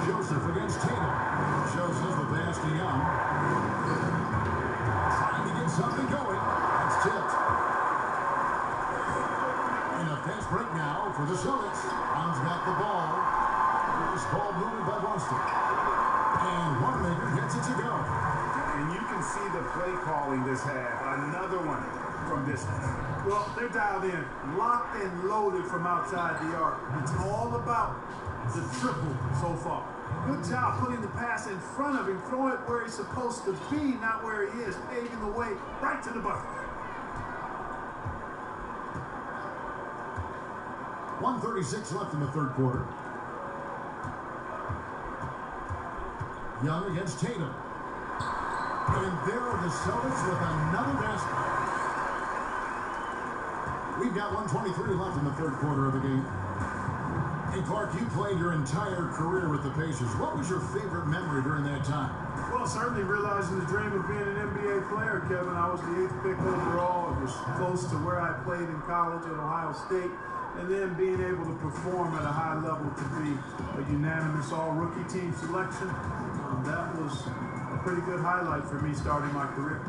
Joseph against Tatum. Joseph the pass to Young. Trying to get something going. That's tipped. In a fast break now for the Celtics. Brown's got the ball. This ball moved by Boston. And Wanamaker gets it to go. And you can see the play calling this half. Another one from distance. Well, they're dialed in, locked and loaded from outside the arc. It's all about the triple so far. Good job putting the pass in front of him, throwing it where he's supposed to be, not where he is, paving the way right to the bucket. 1:36 left in the third quarter. Young against Tatum. And there are the Celtics with another basket. We've got 1:23 left in the third quarter of the game. Hey, Clark, you played your entire career with the Pacers. What was your favorite memory during that time? Well, certainly realizing the dream of being an NBA player, Kevin. I was the 8th pick overall. It was close to where I played in college at Ohio State. And then being able to perform at a high level to be a unanimous all-rookie team selection, that was a pretty good highlight for me starting my career.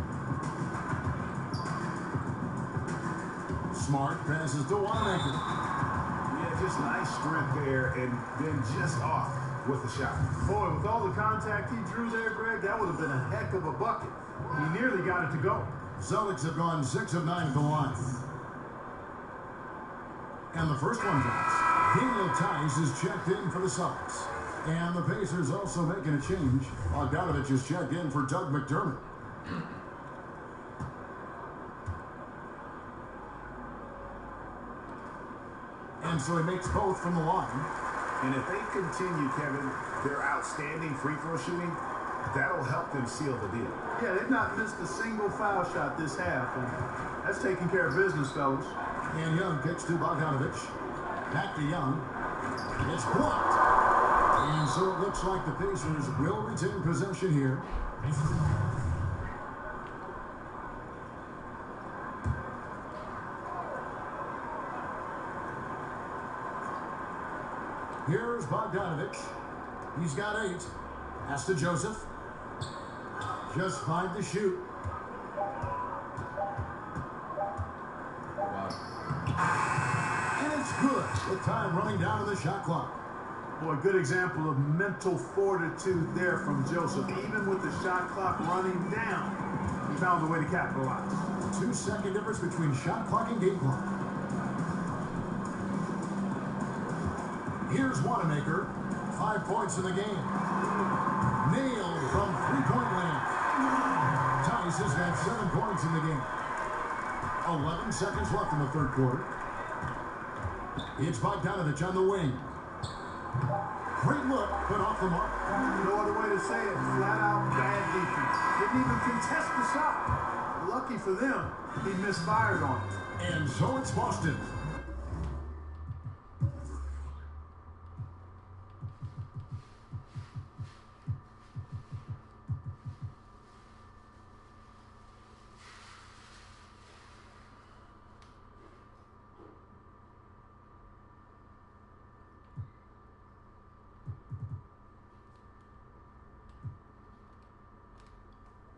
Smart passes to Wanamaker. Yeah, just nice strength there, and then just off with the shot. Boy, with all the contact he drew there, Greg, that would have been a heck of a bucket. He nearly got it to go. Celtics have gone 6 of 9 at the line. And the first one drops. Daniel Tice is checked in for the Celtics. And the Pacers also making a change. Bogdanovich is checked in for Doug McDermott. And so he makes both from the line. And if they continue, Kevin, their outstanding free throw shooting, that'll help them seal the deal. Yeah, they've not missed a single foul shot this half. And that's taking care of business, fellas. And Young kicks to Bogdanovich. Back to Young. It's blocked. And so it looks like the Pacers will retain possession here. Here's Bogdanovich. He's got 8. Pass to Joseph. Just 5 to shoot. And it's good. With time running down to the shot clock. Boy, good example of mental fortitude there from Joseph. Even with the shot clock running down, he found a way to capitalize. 2-second difference between shot clock and game clock. Here's Wanamaker. 5 points in the game. Nailed from three-point land. Tice has got 7 points in the game. 11 seconds left in the third quarter. It's Bogdanovich on the wing. Great look, but off the mark. No other way to say it. Flat out bad defense. Didn't even contest the shot. Lucky for them, he misfired on it. And so it's Boston.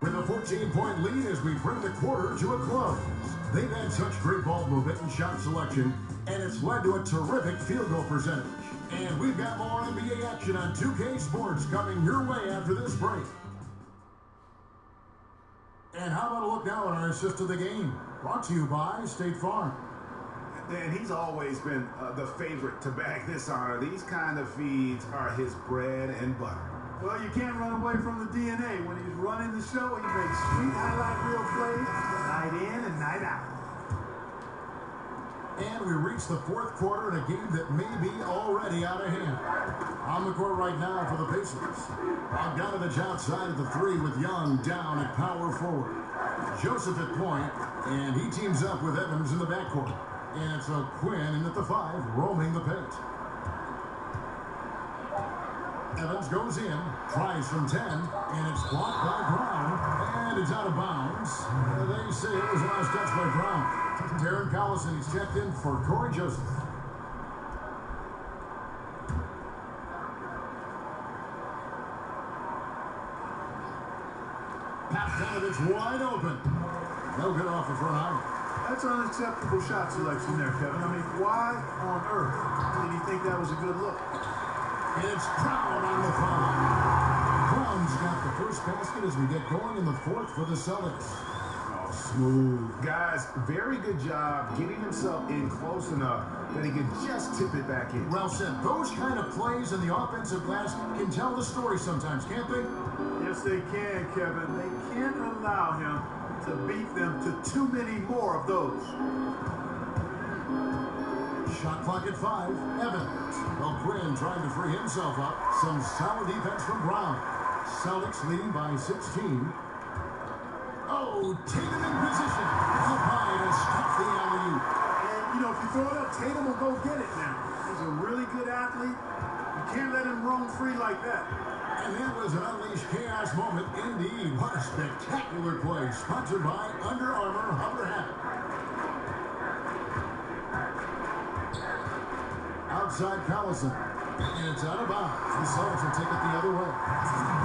With a 14-point lead as we bring the quarter to a close. They've had such great ball movement and shot selection, and it's led to a terrific field goal percentage. And we've got more NBA action on 2K Sports coming your way after this break. And how about a look now at our assist of the game? Brought to you by State Farm. And he's always been the favorite to bag this honor. These kind of feeds are his bread and butter. Well, you can't run away from the DNA. When he's running the show, he makes sweet highlight reel plays night in and night out. And we reach the fourth quarter in a game that may be already out of hand. On the court right now for the Pacers. Bogdanovich outside of the three with Young down at power forward. Joseph at point, and he teams up with Evans in the backcourt. And it's Quinn in at the 5, roaming the paint. Evans goes in, tries from 10, and it's blocked by Brown, and it's out of bounds. They say it was last touch by Brown. Darren Collison, he's checked in for Corey Joseph. Bogdanovich wide open. No good off the front iron. That's unacceptable shot selection there, Kevin. I mean, why on earth did he think that was a good look? It's Brown on the foul. Brown's got the first basket as we get going in the fourth for the Celtics. Oh, smooth. Guys, very good job getting himself in close enough that he could just tip it back in. Well said. Those kind of plays in the offensive glass can tell the story sometimes, can't they? Yes, they can, Kevin. They can't allow him to beat them to too many more of those. Shot clock at 5. Evans. Well, Quinn trying to free himself up. Some solid defense from Brown. Celtics leading by 16. Oh, Tatum in position. Up high to stop the alley-oop. And, you know, if you throw it up, Tatum will go get it now. He's a really good athlete. You can't let him roam free like that. And that was an unleashed chaos moment indeed. What a spectacular play. Sponsored by Under Armour Hover Hat. Outside Collison, and it's out of bounds. The Celtics will take it the other way.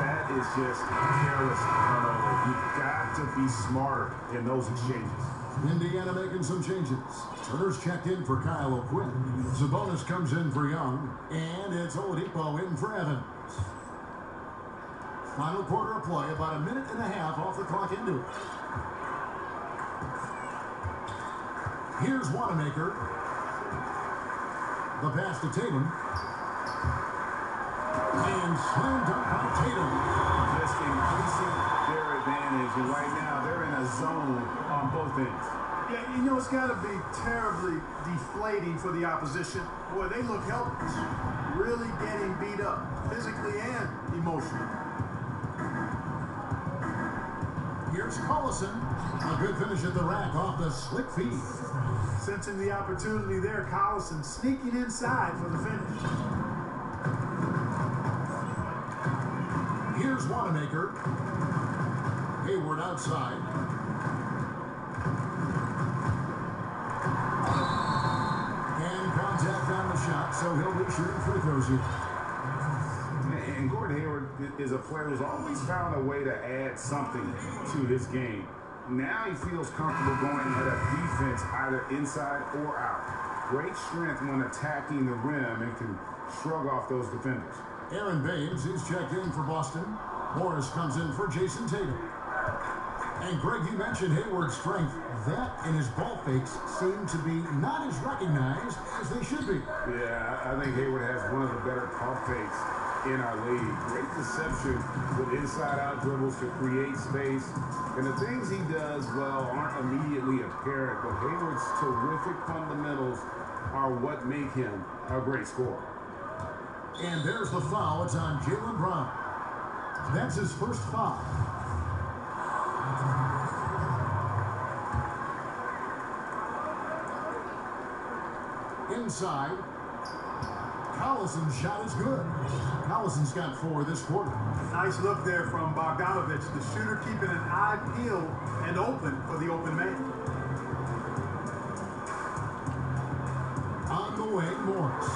That is just careless turnover. You've got to be smarter in those exchanges. Indiana making some changes. Turner's checked in for Kyle O'Quinn. Sabonis comes in for Young, and it's Oladipo in for Evans. Final quarter of play, about a minute and a half off the clock into it. Here's Wanamaker. The pass to Tatum. And slam dunk by Tatum. Just increasing their advantage. And right now, they're in a zone on both ends. Yeah, you know, it's got to be terribly deflating for the opposition. Boy, they look helpless. Really getting beat up, physically and emotionally. Here's Collison. A good finish at the rack off the slick feed. Sensing the opportunity there, Collison sneaking inside for the finish. Here's Wanamaker. Hayward outside. And contact on the shot, so he'll be shooting free throws here. And Gordon Hayward is a player who's always found a way to add something to his game. Now he feels comfortable going at a defense either inside or out. Great strength when attacking the rim and can shrug off those defenders. Aaron Baines is checked in for Boston. Morris comes in for Jason Tatum. And Greg, you mentioned Hayward's strength. That and his ball fakes seem to be not as recognized as they should be. Yeah, I think Hayward has one of the better pump fakes in our league. Great deception with inside-out dribbles to create space. And the things he does well aren't immediately apparent, but Hayward's terrific fundamentals are what make him a great scorer. And there's the foul. It's on Jaylen Brown. That's his first foul. Inside. Collison's shot is good. Collison's got 4 this quarter. Nice look there from Bogdanovich, the shooter keeping an eye peeled and open for the open man. On the wing, Morris.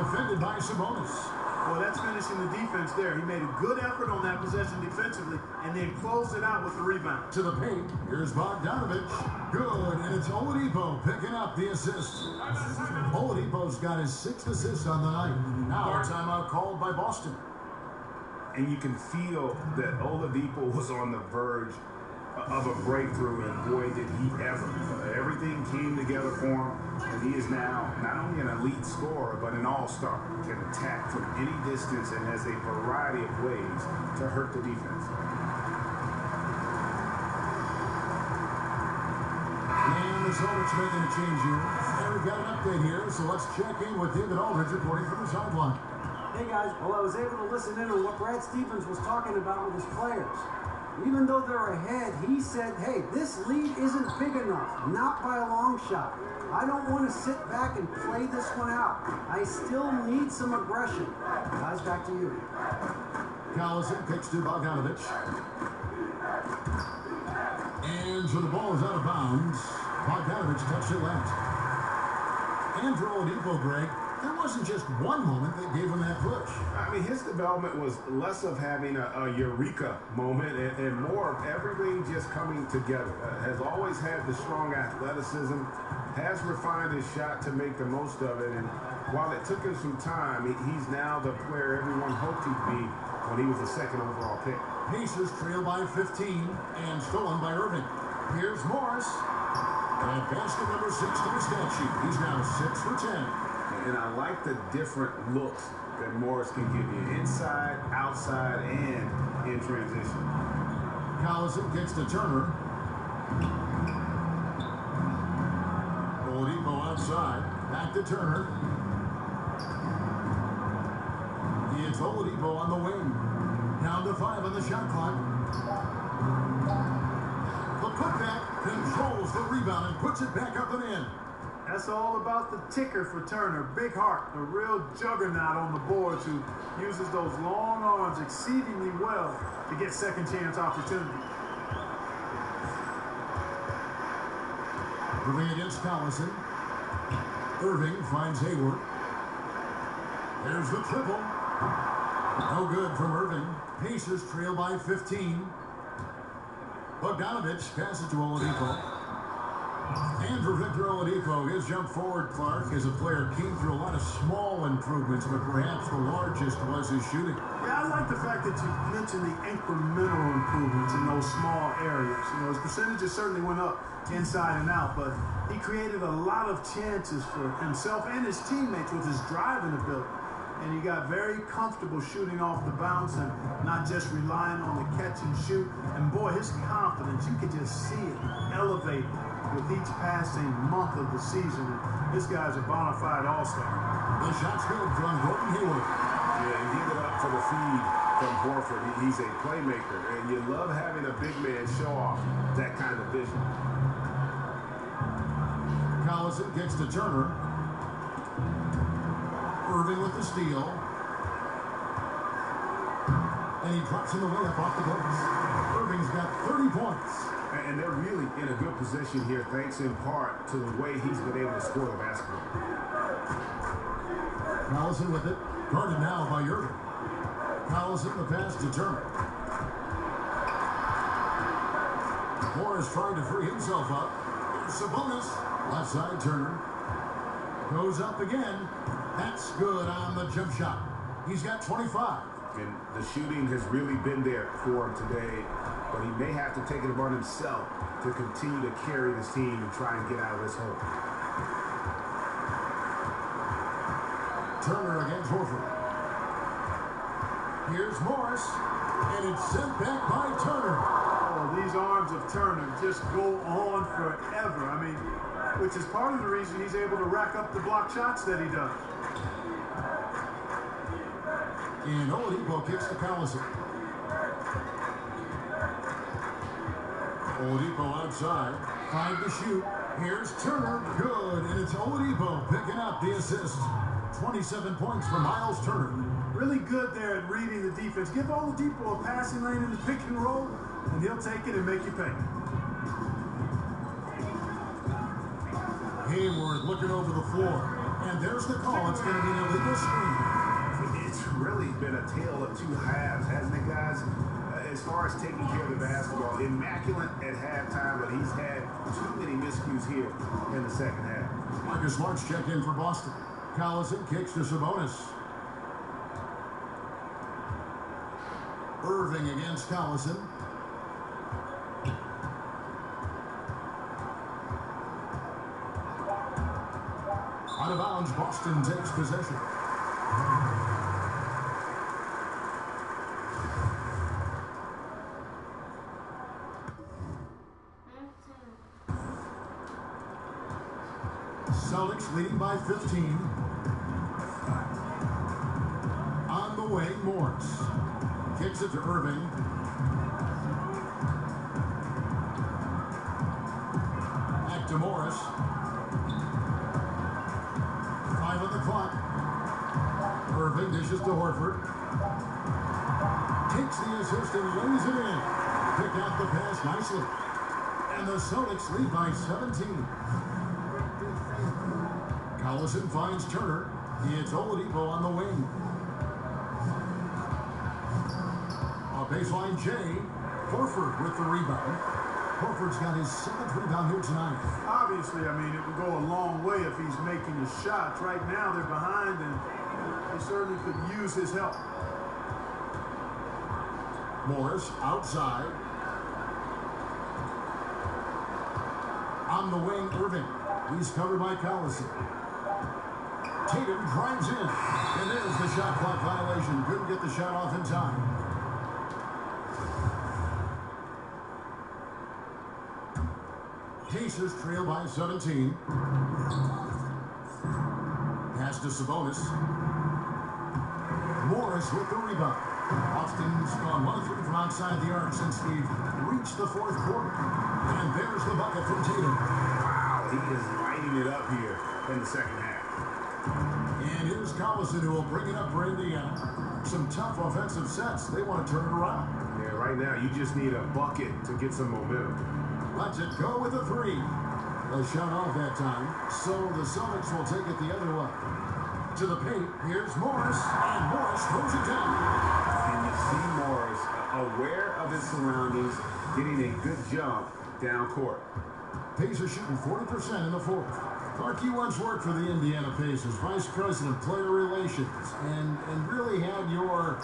Defended by Sabonis. Well, that's finishing the defense there. He made a good effort on that possession defensively and then closed it out with the rebound. To the paint. Here's Bogdanovich. Good, and it's Oladipo picking up the assist. Oladipo's got his 6th assist on the night. Now a timeout called by Boston. And you can feel that Oladipo was on the verge of a breakthrough, and boy, did he ever. Everything came together for him, and he is now not only an elite scorer, but an all-star. Can attack from any distance and has a variety of ways to hurt the defense. And the Celtics making a change here. And we've got an update here, so let's check in with David Aldridge reporting from the sideline. Hey guys, well, I was able to listen in on what Brad Stevens was talking about with his players. Even though they're ahead, he said, hey, this lead isn't big enough, not by a long shot. I don't want to sit back and play this one out. I still need some aggression. Guys, back to you. Collison kicks to Bogdanovich. And so the ball is out of bounds. Bogdanovich touched it last. And for Oladipo, Greg, there wasn't just one moment that gave him that push. I mean, his development was less of having a eureka moment and more of everything just coming together. Has always had the strong athleticism, has refined his shot to make the most of it. And while it took him some time, he's now the player everyone hoped he'd be when he was the 2nd overall pick. Pacers trail by 15 and stolen by Irving. Here's Morris. And basket number 6 to the stat sheet. He's now 6 for 10. And I like the different looks that Morris can give you inside, outside, and in transition. Collison gets to Turner. Oladipo outside. Back to Turner. It's Oladipo on the wing. Down to 5 on the shot clock. The putback controls the rebound and puts it back up and in. That's all about the ticker for Turner. Big heart, a real juggernaut on the boards who uses those long arms exceedingly well to get second chance opportunities. Irving against Collison. Irving finds Hayward. There's the triple. No good from Irving. Pacers trail by 15. Bogdanovich passes to Oladipo. And for Victor Oladipo, his jump forward, Clark, as a player came through a lot of small improvements, but perhaps the largest was his shooting. Yeah, I like the fact that you mentioned the incremental improvements in those small areas. You know, his percentages certainly went up inside and out, but he created a lot of chances for himself and his teammates with his driving ability. And he got very comfortable shooting off the bounce and not just relying on the catch and shoot. And boy, his confidence, you could just see it elevate with each passing month of the season. And this guy's a bona fide all-star. The shot's good from Gordon Hayward. Yeah, and give it up for the feed from Horford. He's a playmaker, and you love having a big man show off that kind of vision. Collison gets to Turner. Irving with the steal. And he drops him away up off the glass. Irving's got 30 points. And they're really in a good position here, thanks in part to the way he's been able to score the basketball. Collison with it. Guarded now by Irving. Collison the pass to Turner. Morris trying to free himself up. Here's Sabonis. Left side Turner. Goes up again. That's good on the jump shot. He's got 25. And the shooting has really been there for him today, but he may have to take it upon himself to continue to carry this team and try and get out of this hole. Turner against Horford. Here's Morris, and it's sent back by Turner. Oh, these arms of Turner just go on forever. I mean, which is part of the reason he's able to rack up the block shots that he does. And Oladipo kicks to Collison. Oladipo outside. 5 to shoot. Here's Turner. Good. And it's Oladipo picking up the assist. 27 points for Miles Turner. Really good there at reading the defense. Give Oladipo a passing lane in the pick and roll, and he'll take it and make you pay. Hayward looking over the floor. And there's the call. It's going to be an illegal screen. It's really been a tale of two halves, hasn't it, guys? As far as taking care of the basketball, immaculate at halftime, but he's had too many miscues here in the second half. Marcus Smart's check in for Boston. Collison kicks to Sabonis. Irving against Collison. Out of bounds, Boston takes possession. Celtics leading by 15. On the way, Morris. Kicks it to Irving. Back to Morris. 5 on the clock. Irving dishes to Horford. Takes the assist and lays it in. Pick out the pass nicely. And the Celtics lead by 17. Collison finds Turner. It's Oladipo on the wing. Baseline J. Horford with the rebound. Horford's got his 7th rebound here tonight. Obviously, I mean, it would go a long way if he's making his shots. Right now, they're behind, and they certainly could use his help. Morris outside. On the wing, Irving. He's covered by Collison. Tatum drives in. And there's the shot clock violation. Couldn't get the shot off in time. Pacers trail by 17. Pass to Sabonis. Morris with the rebound. Boston's gone 1-3 from outside the arc since we've reached the 4th quarter. And there's the bucket from Tatum. Wow, he is lighting it up here in the second half. And here's Collison, who will bring it up for Indiana. Some tough offensive sets. They want to turn it around. Yeah, right now you just need a bucket to get some momentum. Lets it go with a 3. A shot off that time. So the Celtics will take it the other way. To the paint, here's Morris. And Morris throws it down. And you see Morris aware of his surroundings, getting a good jump down court. Pacers shooting 40% in the 4th. Clark, you once worked for the Indiana Pacers, Vice President, Player Relations, and really had your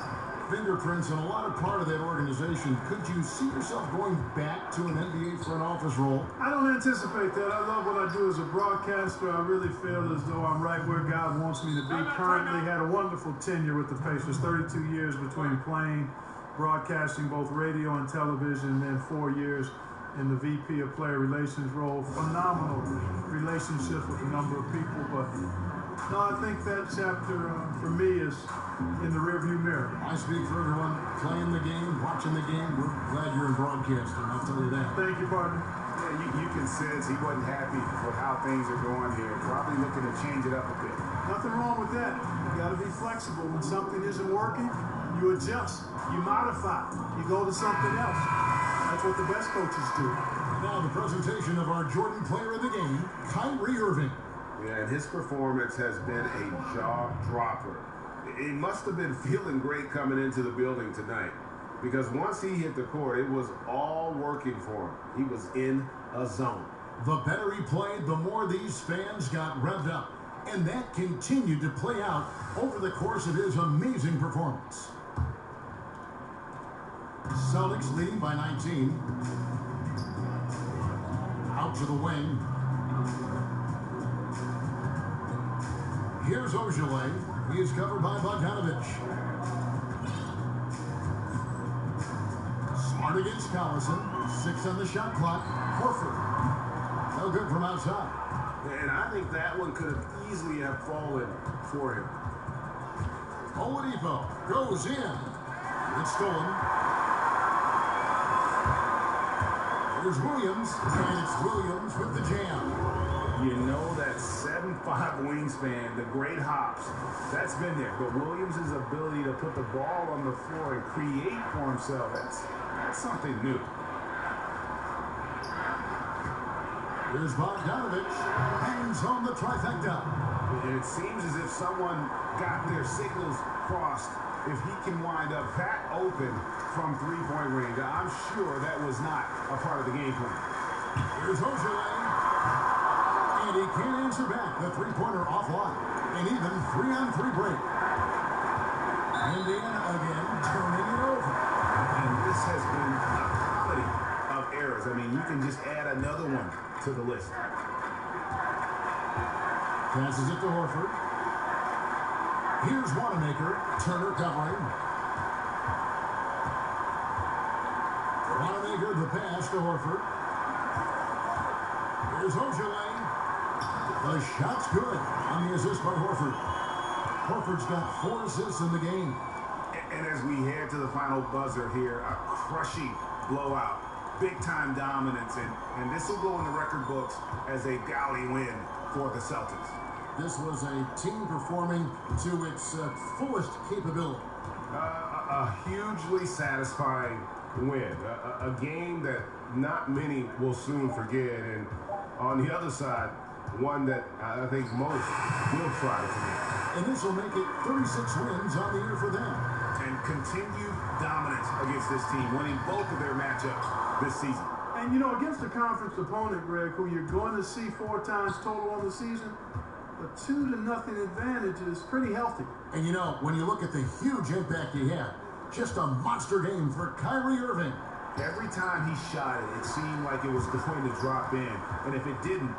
fingerprints on a lot of part of that organization. Could you see yourself going back to an NBA front office role? I don't anticipate that. I love what I do as a broadcaster. I really feel as though I'm right where God wants me to be. Currently had a wonderful tenure with the Pacers, 32 years between playing, broadcasting both radio and television, and then 4 years in the VP of Player Relations role. Phenomenal relationships with a number of people, but no, I think that chapter for me is in the rearview mirror. I speak for everyone playing the game, watching the game. We're glad you're in broadcasting, I'll tell you that. Thank you, partner. Yeah, you can sense he wasn't happy with how things are going here. Probably looking to change it up a bit. Nothing wrong with that. You got to be flexible. When something isn't working, you adjust, you modify, you go to something else. That's what the best coaches do. Now the presentation of our Jordan player of the game, Kyrie Irving. Yeah, and his performance has been a jaw dropper. He must have been feeling great coming into the building tonight, because once he hit the court, it was all working for him. He was in a zone. The better he played, the more these fans got revved up. And that continued to play out over the course of his amazing performance. Celtics leading by 19. Out to the wing. Here's Ojale. He is covered by Bogdanovich. Out against Collison. 6 on the shot clock. Horford. No good from outside. And I think that one could have easily have fallen for him. Oladipo goes in. It's stolen. Here's Williams, and it's Williams with the jam. You know that 7'5" wingspan, the great hops, that's been there. But Williams' ability to put the ball on the floor and create for himself, that's something new. Here's Bogdanovich. Hangs on the trifecta. And it seems as if someone got their signals crossed. If he can wind up that open from three-point range, I'm sure that was not a part of the game plan. Here's Ojale. And he can't answer back. The three-pointer offline. An even 3-on-3 break. Indiana again turning it over. And this has been a comedy of errors. I mean, you can just add another one to the list. Passes it to Horford. Here's Wanamaker. Turner covering. Wanamaker the pass to Horford. Here's Ojale. The shot's good on the assist by Horford. Horford's got 4 assists in the game. And as we head to the final buzzer here, a crushing blowout. Big-time dominance. And this will go in the record books as a galley win for the Celtics. This was a team performing to its fullest capability. A hugely satisfying win. A game that not many will soon forget. And on the other side, one that I think most will try to forget. And this will make it 36 wins on the year for them. And continued dominance against this team, winning both of their matchups this season. And, you know, against a conference opponent, Greg, who you're going to see 4 times total on the season, a 2-0 advantage is pretty healthy. And, you know, when you look at the huge impact he had, just a monster game for Kyrie Irving. Every time he shot it, it seemed like it was going to drop in. And if it didn't,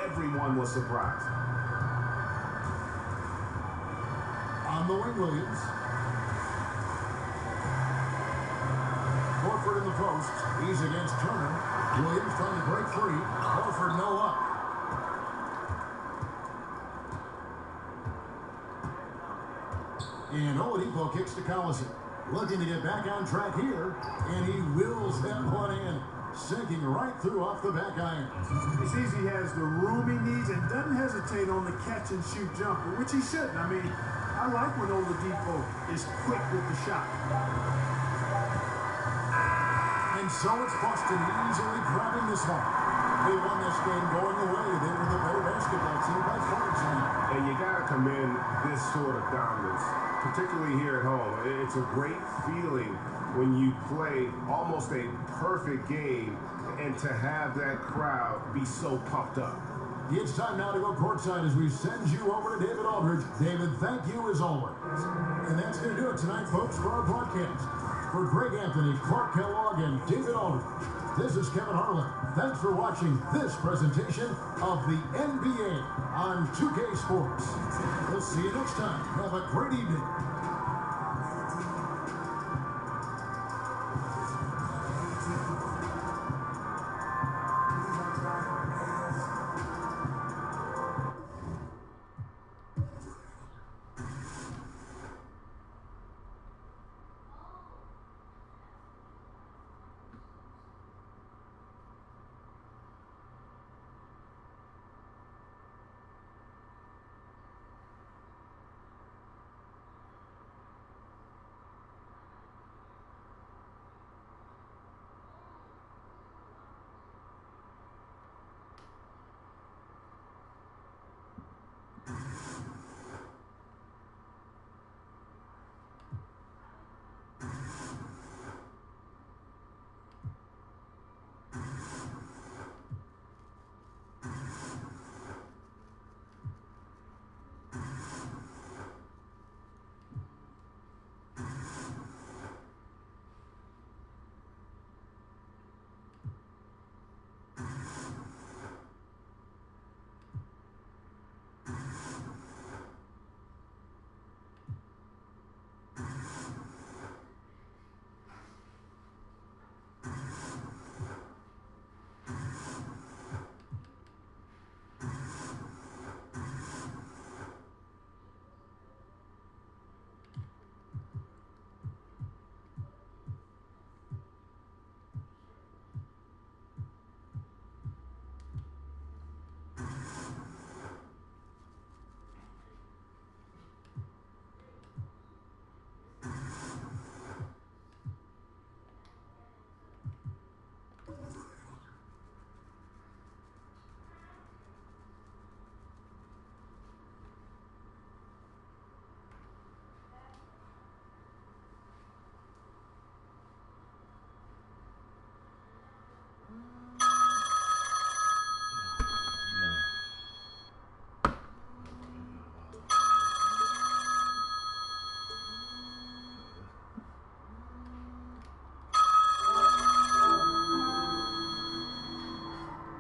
everyone was surprised. On the wing, Williams. Horford in the post. He's against Turner. Williams trying to break free. Horford no up. And Oladipo kicks to Collison. Looking to get back on track here. And he wills that one in. Sinking right through off the back iron. He sees he has the room he needs and doesn't hesitate on the catch-and-shoot jumper, which he shouldn't. I mean, I like when Oladipo is quick with the shot. And so it's Boston easily grabbing this one. They won this game going away. They were the better basketball team by far tonight. And you got to commend this sort of dominance, particularly here at home. It's a great feeling when you play almost a perfect game and to have that crowd be so pumped up. It's time now to go courtside as we send you over to David Aldridge. David, thank you as always. And that's going to do it tonight, folks, for our broadcast. For Greg Anthony, Clark Kellogg, and David Aldridge, this is Kevin Harlan. Thanks for watching this presentation of the NBA on 2K Sports. We'll see you next time. Have a great evening.